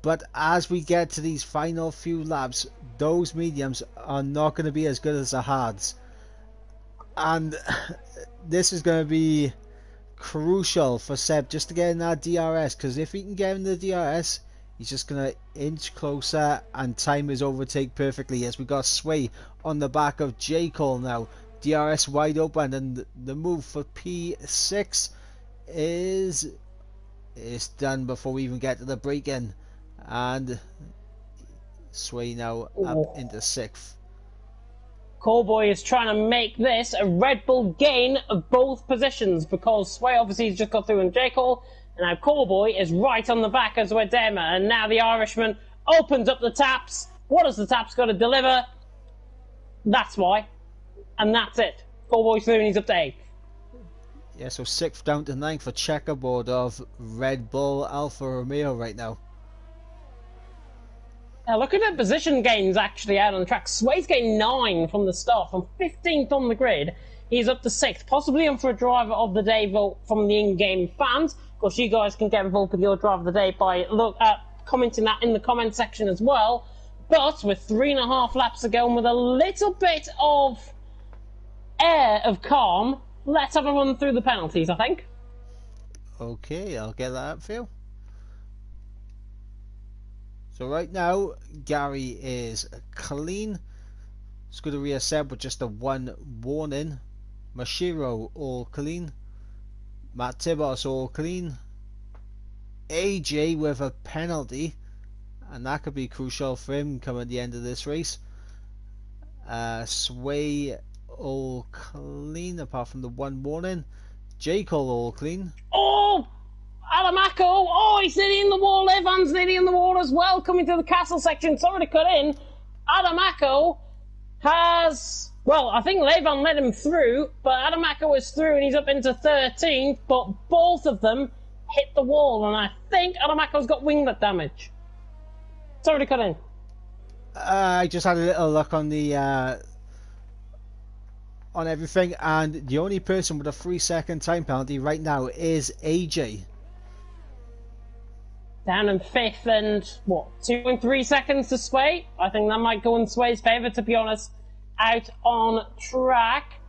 Speaker 1: but as we get to these final few laps, those mediums are not going to be as good as the hards, and this is going to be crucial for Seb just to get in that DRS, because if he can get in the DRS, he's just going to inch closer and time his overtake perfectly, as we got Shwmae on the back of J. Cole now. DRS wide open, and the move for P6 is done before we even get to the break-in, and Shwmae now up into 6th.
Speaker 2: Cowboy is trying to make this a Red Bull gain of both positions, because Shwmae obviously has just got through in J. Cole, and now Cowboy is right on the back as Wedema, and now the Irishman opens up the taps. What has the taps got to deliver? That's why. And that's it. Cowboy's through and he's up to 8th.
Speaker 1: Yeah, so 6th down to 9th for checkerboard of Red Bull Alfa Romeo right now.
Speaker 2: Looking at position gains actually out on the track, Shwmae's gained 9 from the start, from 15th on the grid. He's up to 6th, possibly in for a driver of the day vote from the in-game fans. Of course, you guys can get involved with your driver of the day by commenting that in the comment section as well. But with 3.5 laps to go and with a little bit of air of calm, let's have a run through the penalties, I think.
Speaker 1: Okay, I'll get that up for you. So right now, Gary is clean. Scuderia Seb with just a 1 warning. Mashiro all clean. Matt Tibos all clean. AJ with a penalty, and that could be crucial for him coming at the end of this race. Shwmae all clean apart from the 1 warning. J. Cole all clean.
Speaker 2: Oh! Adamako! Oh, he's nearly in the wall. Evan's nearly in the wall as well, coming to the castle section. Sorry to cut in. Adamako has... Well, I think Levan let him through, but Adamako is through and he's up into 13th, but both of them hit the wall, and I think Adamako's got winglet damage. Sorry to cut in.
Speaker 1: I just had a little look on the on everything, and the only person with a 3-second time penalty right now is AJ.
Speaker 2: Down in 5th and, 2.3 seconds to Shwmae? I think that might go in Shway's favour, to be honest. Out on track.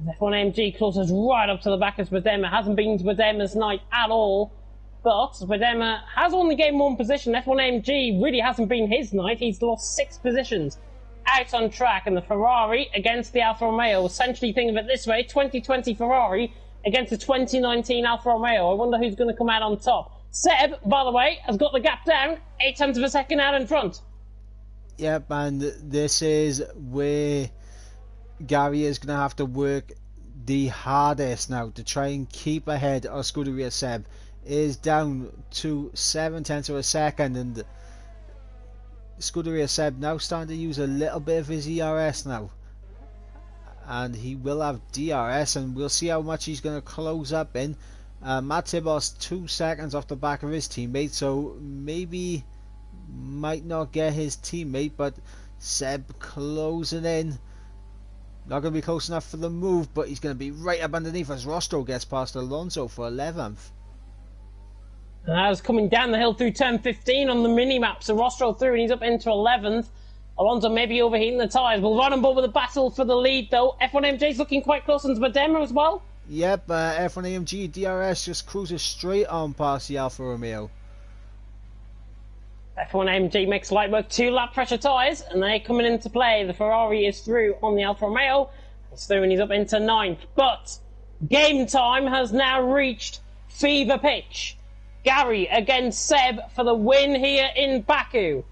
Speaker 2: F1 AMG closes right up to the back of Spadema. Hasn't been Spadema's night at all. But Spadema has only gained 1 position. F1 AMG really hasn't been his night. He's lost 6 positions. Out on track, and the Ferrari against the Alfa Romeo. Essentially, think of it this way: 2020 Ferrari against the 2019 Alfa Romeo. I wonder who's going to come out on top. Seb, by the way, has got the gap down, 0.8 of a second out in front.
Speaker 1: Yep, and this is where Gary is going to have to work the hardest now to try and keep ahead of Scuderia Seb. Is down to 0.7 of a second, and Scuderia Seb now starting to use a little bit of his ERS now, and he will have DRS, and we'll see how much he's going to close up in. Matt Tibos 2 seconds off the back of his teammate, so maybe might not get his teammate, but Seb closing in. Not going to be close enough for the move, but he's going to be right up underneath as Rostro gets past Alonso for 11th.
Speaker 2: And that was coming down the hill through turn 15 on the mini-map, so Rostro through and he's up into 11th. Alonso may be overheating the tyres. We'll run on board with a battle for the lead, though. F1MJ's looking quite close into Spadema as well.
Speaker 1: Yep, F1 AMG DRS just cruises straight on past the Alfa Romeo.
Speaker 2: F1 AMG makes light work, 2 lap pressure tyres, and they're coming into play. The Ferrari is through on the Alfa Romeo. He's through and he's up into 9th. But game time has now reached fever pitch. Gary against Seb for the win here in Baku.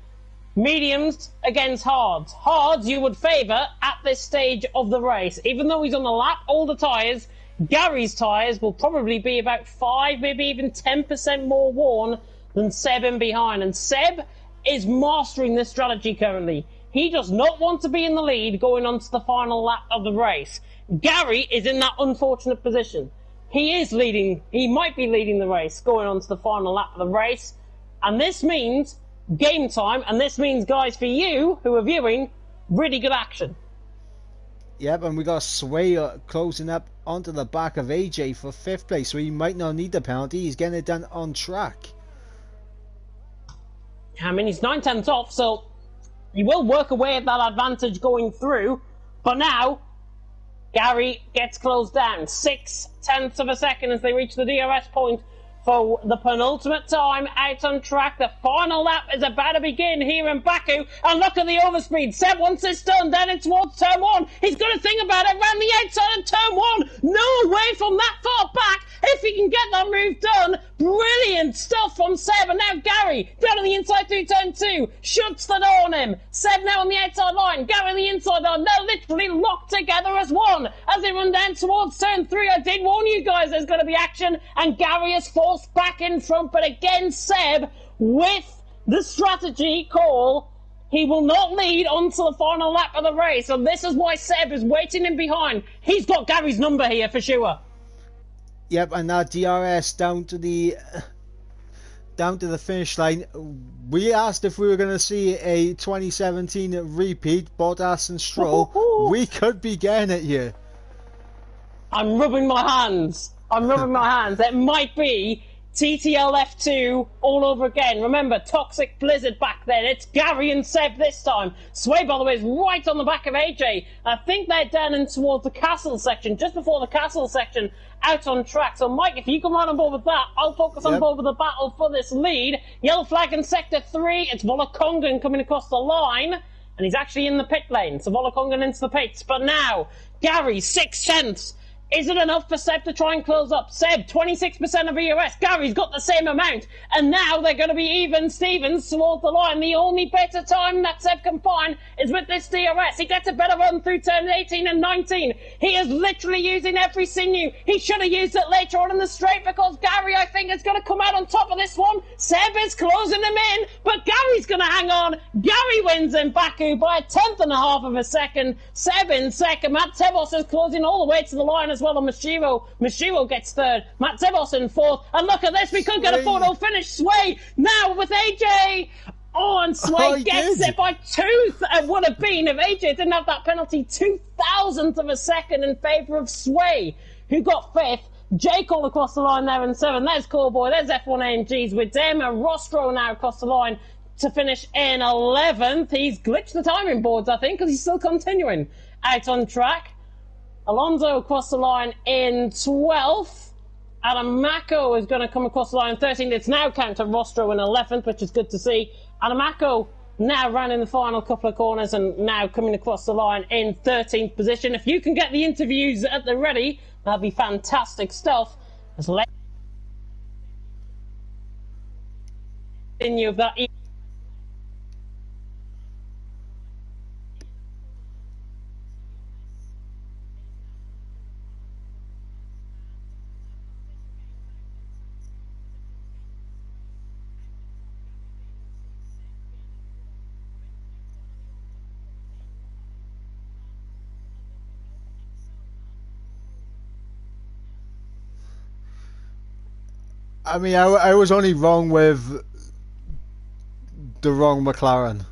Speaker 2: Mediums against hards. Hards you would favour at this stage of the race. Even though he's on the lap, all the tyres, Gary's tyres will probably be about 5, maybe even 10% more worn than Seb in behind. And Seb is mastering this strategy currently. He does not want to be in the lead going on to the final lap of the race. Gary is in that unfortunate position. He is leading, he might be leading the race going on to the final lap of the race. And this means game time, and this means, guys, for you who are viewing, really good action.
Speaker 1: Yep, and we got Shwmae closing up onto the back of AJ for 5th place, so he might not need the penalty. He's getting it done on track.
Speaker 2: I mean, he's 9/10 off, so he will work away at that advantage going through. But now, Gary gets closed down. 0.6 of a second as they reach the DRS point for the penultimate time out on track. The final lap is about to begin here in Baku. And look at the overspeed. Seb, once it's done, then it's towards turn 1. He's got to think about it around the outside of turn 1. No way from that far back if he can get that move done. Brilliant stuff from Seb. And now Gary down on the inside through turn 2. Shuts the door on him. Seb now on the outside line. Gary on the inside line. They're literally locked together as one as they run down towards turn 3. I did warn you guys there's going to be action. And Gary is forced back in front, but again Seb with the strategy call, he will not lead onto the final lap of the race, and this is why Seb is waiting in behind. He's got Gary's number here for sure.
Speaker 1: Yep, and now DRS down to the down to the finish line. We asked if we were going to see a 2017 repeat, Bottas and Stroll. We could be getting it here.
Speaker 2: I'm rubbing my hands. I'm rubbing my hands. It might be TTLF2 all over again. Remember, Toxic Blizzard back then. It's Gary and Seb this time. Shwmae, by the way, is right on the back of AJ. I think they're down in towards the castle section, just before the castle section, out on track. So, Mike, if you can run on board with that, I'll focus on board with the battle for this lead. Yellow flag in Sector 3. It's Volakongan coming across the line. And he's actually in the pit lane. So Volakongan into the pits. But now, Gary, 6/10. Is it enough for Seb to try and close up? Seb, 26% of EOS. Gary's got the same amount. And now they're going to be even Stevens towards the line. The only better time that Seb can find is with this DRS. He gets a better run through turn 18 and 19. He is literally using every sinew. He should have used it later on in the straight because Gary, I think, is going to come out on top of this one. Seb is closing him in, but Gary's going to hang on. Gary wins in Baku by 1/10.5 of a second. Seb in second. Matt Tebos is closing all the way to the line as well on Mashiro. Mashiro gets third. Matt Tebos in fourth. And look at this, we could get a photo finish. Shwmae now with AJ. Oh, and Shwmae gets it by 2. It would have been if AJ didn't have that penalty. 2,000th of a second in favour of Shwmae, who got 5th. Jake all across the line there in 7th. There's Callboy. There's F1 AMGs with them. And Rostro now across the line to finish in 11th. He's glitched the timing boards, I think, because he's still continuing out on track. Alonso across the line in 12th. Adamako is going to come across the line in 13th. It's now counted Rostro in 11th, which is good to see. Adamako now running the final couple of corners and now coming across the line in 13th position. If you can get the interviews at the ready, that'd be fantastic stuff. As continue of that.
Speaker 1: I mean, I was only wrong with the wrong McLaren.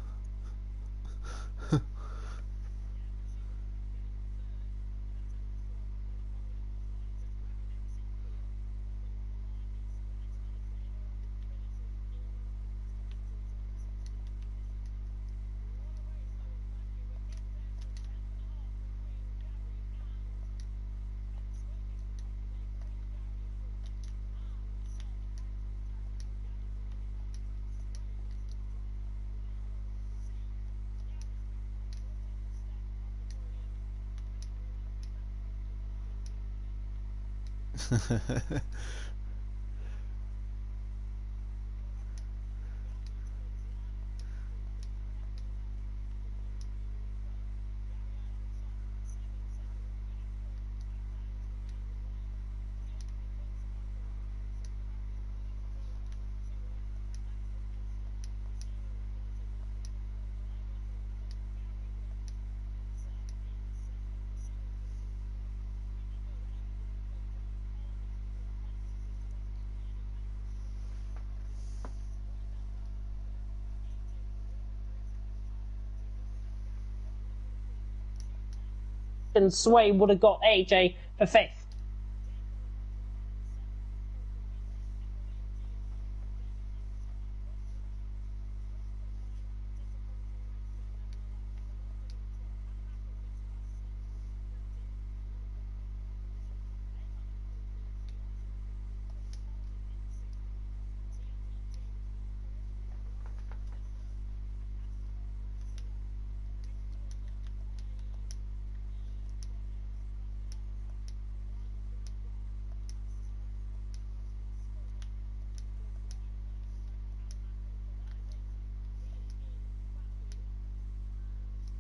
Speaker 2: And Shwmae would have got AJ for 5th.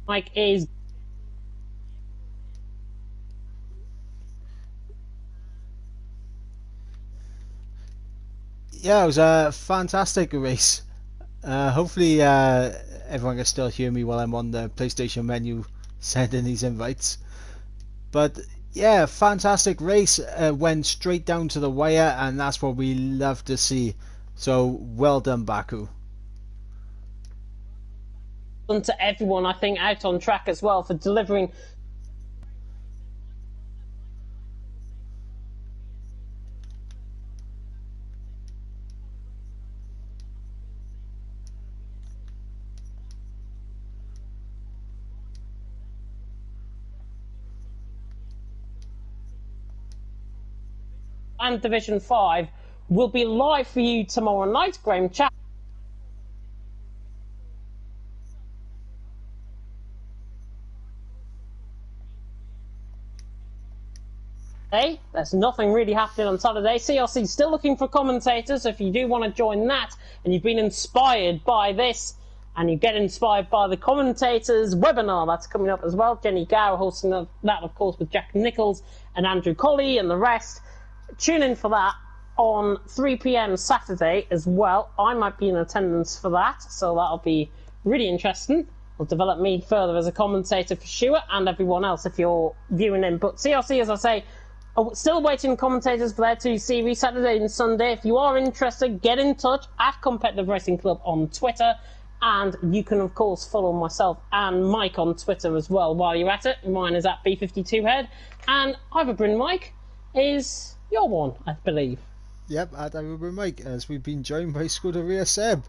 Speaker 2: Mike is
Speaker 1: Yeah, it was a fantastic race. Hopefully everyone can still hear me while I'm on the PlayStation menu sending these invites. But yeah, fantastic race. Went straight down to the wire, and that's what we love to see. So well done, Baku.
Speaker 2: And to everyone, I think, out on track as well for delivering and Division 5 will be live for you tomorrow night, Graham. Chat. Hey, there's nothing really happening on Saturday. CRC still looking for commentators. If you do want to join that and you've been inspired by this and you get inspired by the commentators webinar that's coming up as well, Jenny Gower hosting that, of course, with Jack Nichols and Andrew Colley and the rest. Tune in for that on 3 p.m. Saturday as well. I might be in attendance for that, so that'll be really interesting. Will develop me further as a commentator for Shwmae and everyone else if you're viewing in. But CRC, as I say, still waiting commentators for their 2 series, Saturday and Sunday. If you are interested, get in touch at Competitive Racing Club on Twitter. And you can, of course, follow myself and Mike on Twitter as well while you're at it. Mine is at B52Head. And Ivorbrin Mike is your one, I believe.
Speaker 1: Yep, at Ivorbrin Mike, as we've been joined by Scuderia Seb.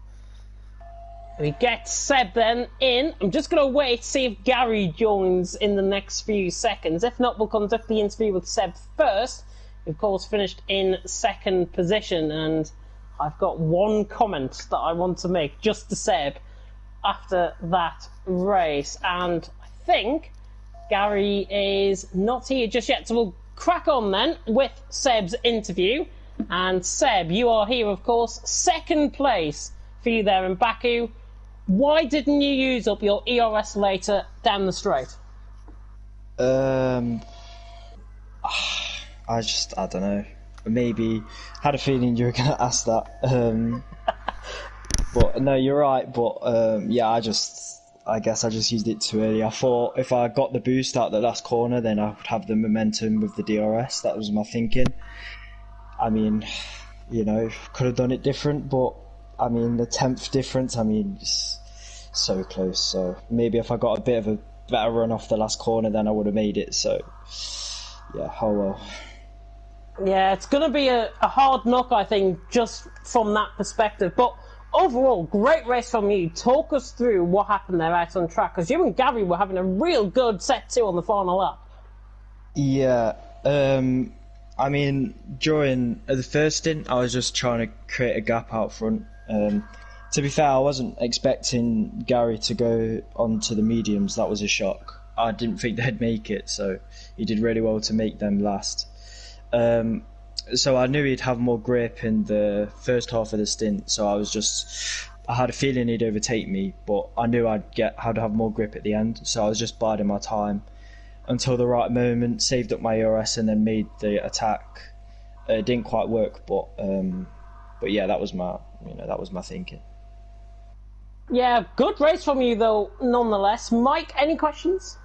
Speaker 2: We get Seb then in. I'm just going to wait to see if Gary joins in the next few seconds. If not, we'll conduct the interview with Seb first. He, of course, finished in second position. And I've got one comment that I want to make just to Seb after that race. And I think Gary is not here just yet. So we'll crack on then with Seb's interview. And Seb, you are here, of course. Second place for you there in Baku. Why didn't you use up your ERS later down the straight?
Speaker 3: I don't know. Maybe had a feeling you were going to ask that. But no, you're right. But yeah, I guess I just used it too early. I thought if I got the boost out the last corner, then I would have the momentum with the DRS. That was my thinking. I mean, could have done it different, but I mean, the 10th difference, I mean, just so close. So maybe if I got a bit of a better run off the last corner, then I would have made it. So, yeah, oh well.
Speaker 2: Yeah, it's going to be a hard knock, I think, just from that perspective. But overall, great race from you. Talk us through what happened there out on track, because you and Gary were having a real good set two on the final lap.
Speaker 3: Yeah, I mean, during the first stint, I was just trying to create a gap out front. To be fair, I wasn't expecting Gary to go onto the mediums. That was a shock. I didn't think they'd make it, so he did really well to make them last. So I knew he'd have more grip in the first half of the stint, so I had a feeling he'd overtake me, but I knew I'd have more grip at the end, so I was just biding my time until the right moment, saved up my ERS and then made the attack. It didn't quite work, but yeah, that was my thinking.
Speaker 2: Yeah, good race from you though, nonetheless. Mike, any questions?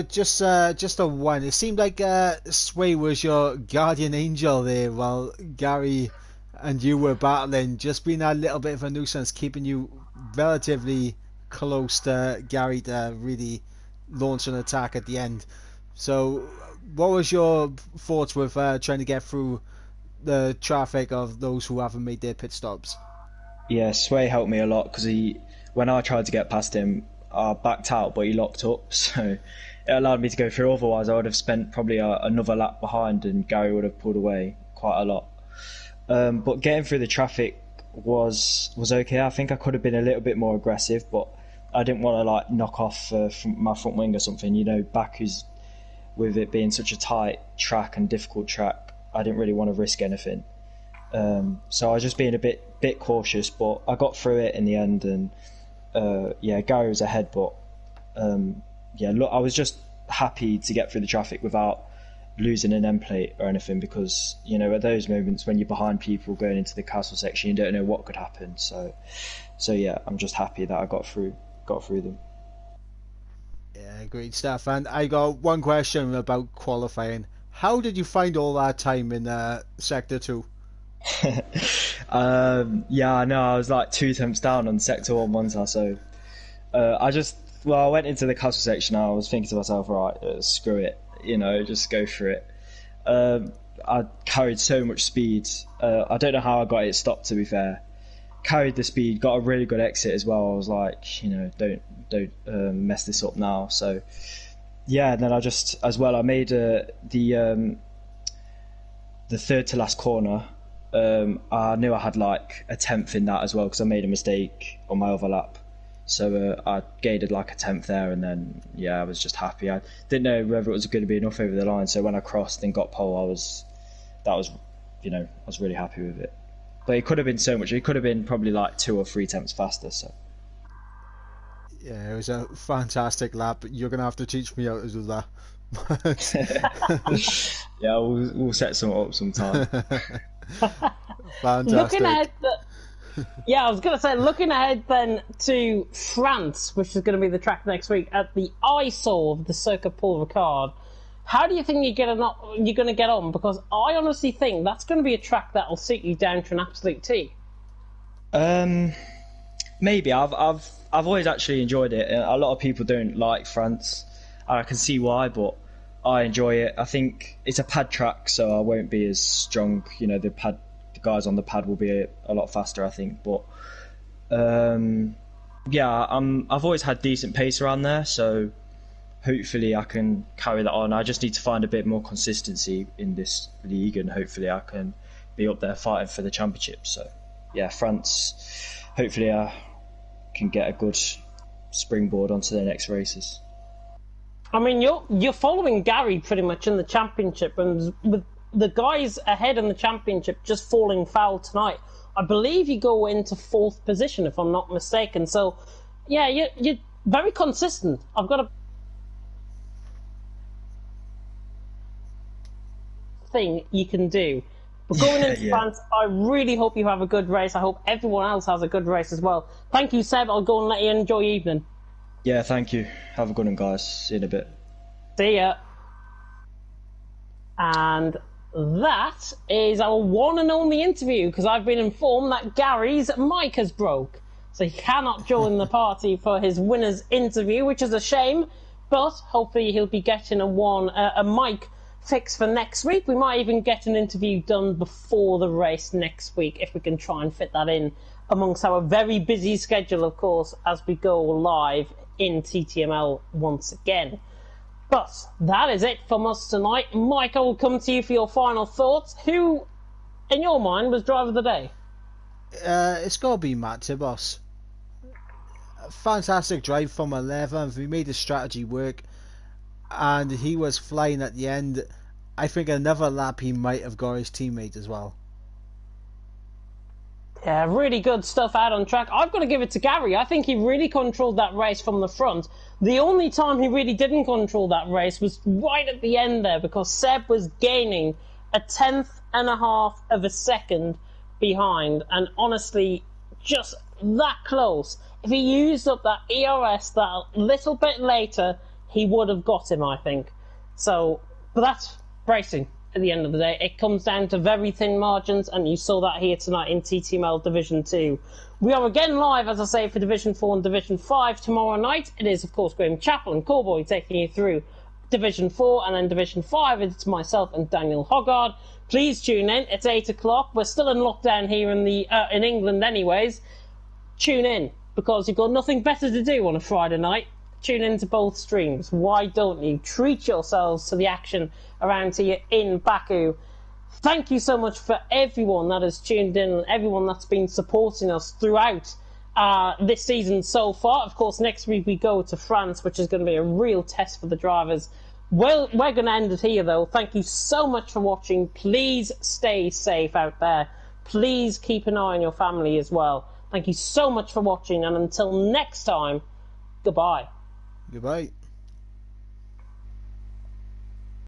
Speaker 1: Just a one. It seemed like Shwmae was your guardian angel there while Gary and you were battling, just being a little bit of a nuisance, keeping you relatively close to Gary to really launch an attack at the end. So what was your thoughts with trying to get through the traffic of those who haven't made their pit stops?
Speaker 3: Yeah, Shwmae helped me a lot because when I tried to get past him, I backed out, but he locked up, so it allowed me to go through. Otherwise, I would have spent probably another lap behind, and Gary would have pulled away quite a lot. But getting through the traffic was okay. I think I could have been a little bit more aggressive, but I didn't want to knock off my front wing or something. Baku's, with it being such a tight track and difficult track, I didn't really want to risk anything. So I was just being a bit cautious, but I got through it in the end, and Gary was ahead, but I was just happy to get through the traffic without losing an end plate or anything, because at those moments when you're behind people going into the castle section, you don't know what could happen. So yeah, I'm just happy that I got through them.
Speaker 1: Yeah, great stuff. And I got one question about qualifying. How did you find all that time in Sector 2?
Speaker 3: Yeah, no, I was like 2 attempts down on sector 1 once. So I went into the castle section. I was thinking to myself, right, screw it, just go for it. I carried so much speed. I don't know how I got it stopped, to be fair. Carried the speed, got a really good exit as well. I was like, don't mess this up now. So yeah, and then I made the third to last corner. I knew I had like a tenth in that as well because I made a mistake on my overlap. So I gained like a tenth there, and then I was just happy. I didn't know whether it was going to be enough over the line. So when I crossed and got pole, I was really happy with it. But it could have been so much. It could have been probably like 2 or 3 attempts faster. So
Speaker 1: yeah, it was a fantastic lap. You're gonna have to teach me how to do that.
Speaker 3: yeah, we'll set some up sometime.
Speaker 1: Fantastic.
Speaker 2: Looking ahead, I was going to say, looking ahead then to France, which is going to be the track next week at the eyesore of the Circuit Paul Ricard. How do you think you're going to get on? Because I honestly think that's going to be a track that will suit you down to an absolute T.
Speaker 3: Maybe I've always actually enjoyed it. A lot of people don't like France. I can see why, but I enjoy it. I think it's a pad track, so I won't be as strong. The guys on the pad will be a lot faster, I think. But I've always had decent pace around there, so hopefully I can carry that on. I just need to find a bit more consistency in this league, and hopefully I can be up there fighting for the championship. So yeah, France. Hopefully I can get a good springboard onto the next races.
Speaker 2: I mean, you're following Gary pretty much in the championship, and with the guys ahead in the championship just falling foul tonight, I believe you go into 4th position if I'm not mistaken. So, yeah, you're very consistent. I've got a thing you can do. But going into France, I really hope you have a good race. I hope everyone else has a good race as well. Thank you, Seb. I'll go and let you enjoy your evening.
Speaker 3: Yeah, thank you. Have a good one, guys. See you in a bit.
Speaker 2: See ya. And that is our one and only interview, because I've been informed that Gary's mic has broke. So he cannot join the party for his winner's interview, which is a shame. But hopefully he'll be getting a mic fix for next week. We might even get an interview done before the race next week if we can try and fit that in amongst our very busy schedule, of course, as we go live in TTML once again. But that is it from us tonight. Mike, I will come to you for your final thoughts. Who, in your mind, was driver of the day?
Speaker 1: It's got to be Matt Tibos. Fantastic drive from 11th. We made the strategy work, and he was flying at the end. I think another lap he might have got his teammate as well.
Speaker 2: Yeah, really good stuff out on track. I've got to give it to Gary. I think he really controlled that race from the front. The only time he really didn't control that race was right at the end there, because Seb was gaining a 1/10.5 of a second behind, and honestly, just that close. If he used up that ERS that little bit later, he would have got him, I think. So, but that's racing. At the end of the day, it comes down to very thin margins, and you saw that here tonight in TTML Division 2. We are again live, as I say, for Division 4 and Division 5 tomorrow night. It is, of course, Graham Chappell and Cowboy taking you through Division 4, and then Division 5, it's myself and Daniel Hoggard. Please tune in. It's 8 o'clock. We're still in lockdown here in England anyways. Tune in, because you've got nothing better to do on a Friday night. Tune into both streams. Why don't you? Treat yourselves to the action around here in Baku. Thank you so much for everyone that has tuned in and everyone that's been supporting us throughout this season so far. Of course, next week we go to France, which is going to be a real test for the drivers. Well, we're going to end it here, though. Thank you so much for watching. Please stay safe out there. Please keep an eye on your family as well. Thank you so much for watching, and until next time, goodbye.
Speaker 1: Goodbye.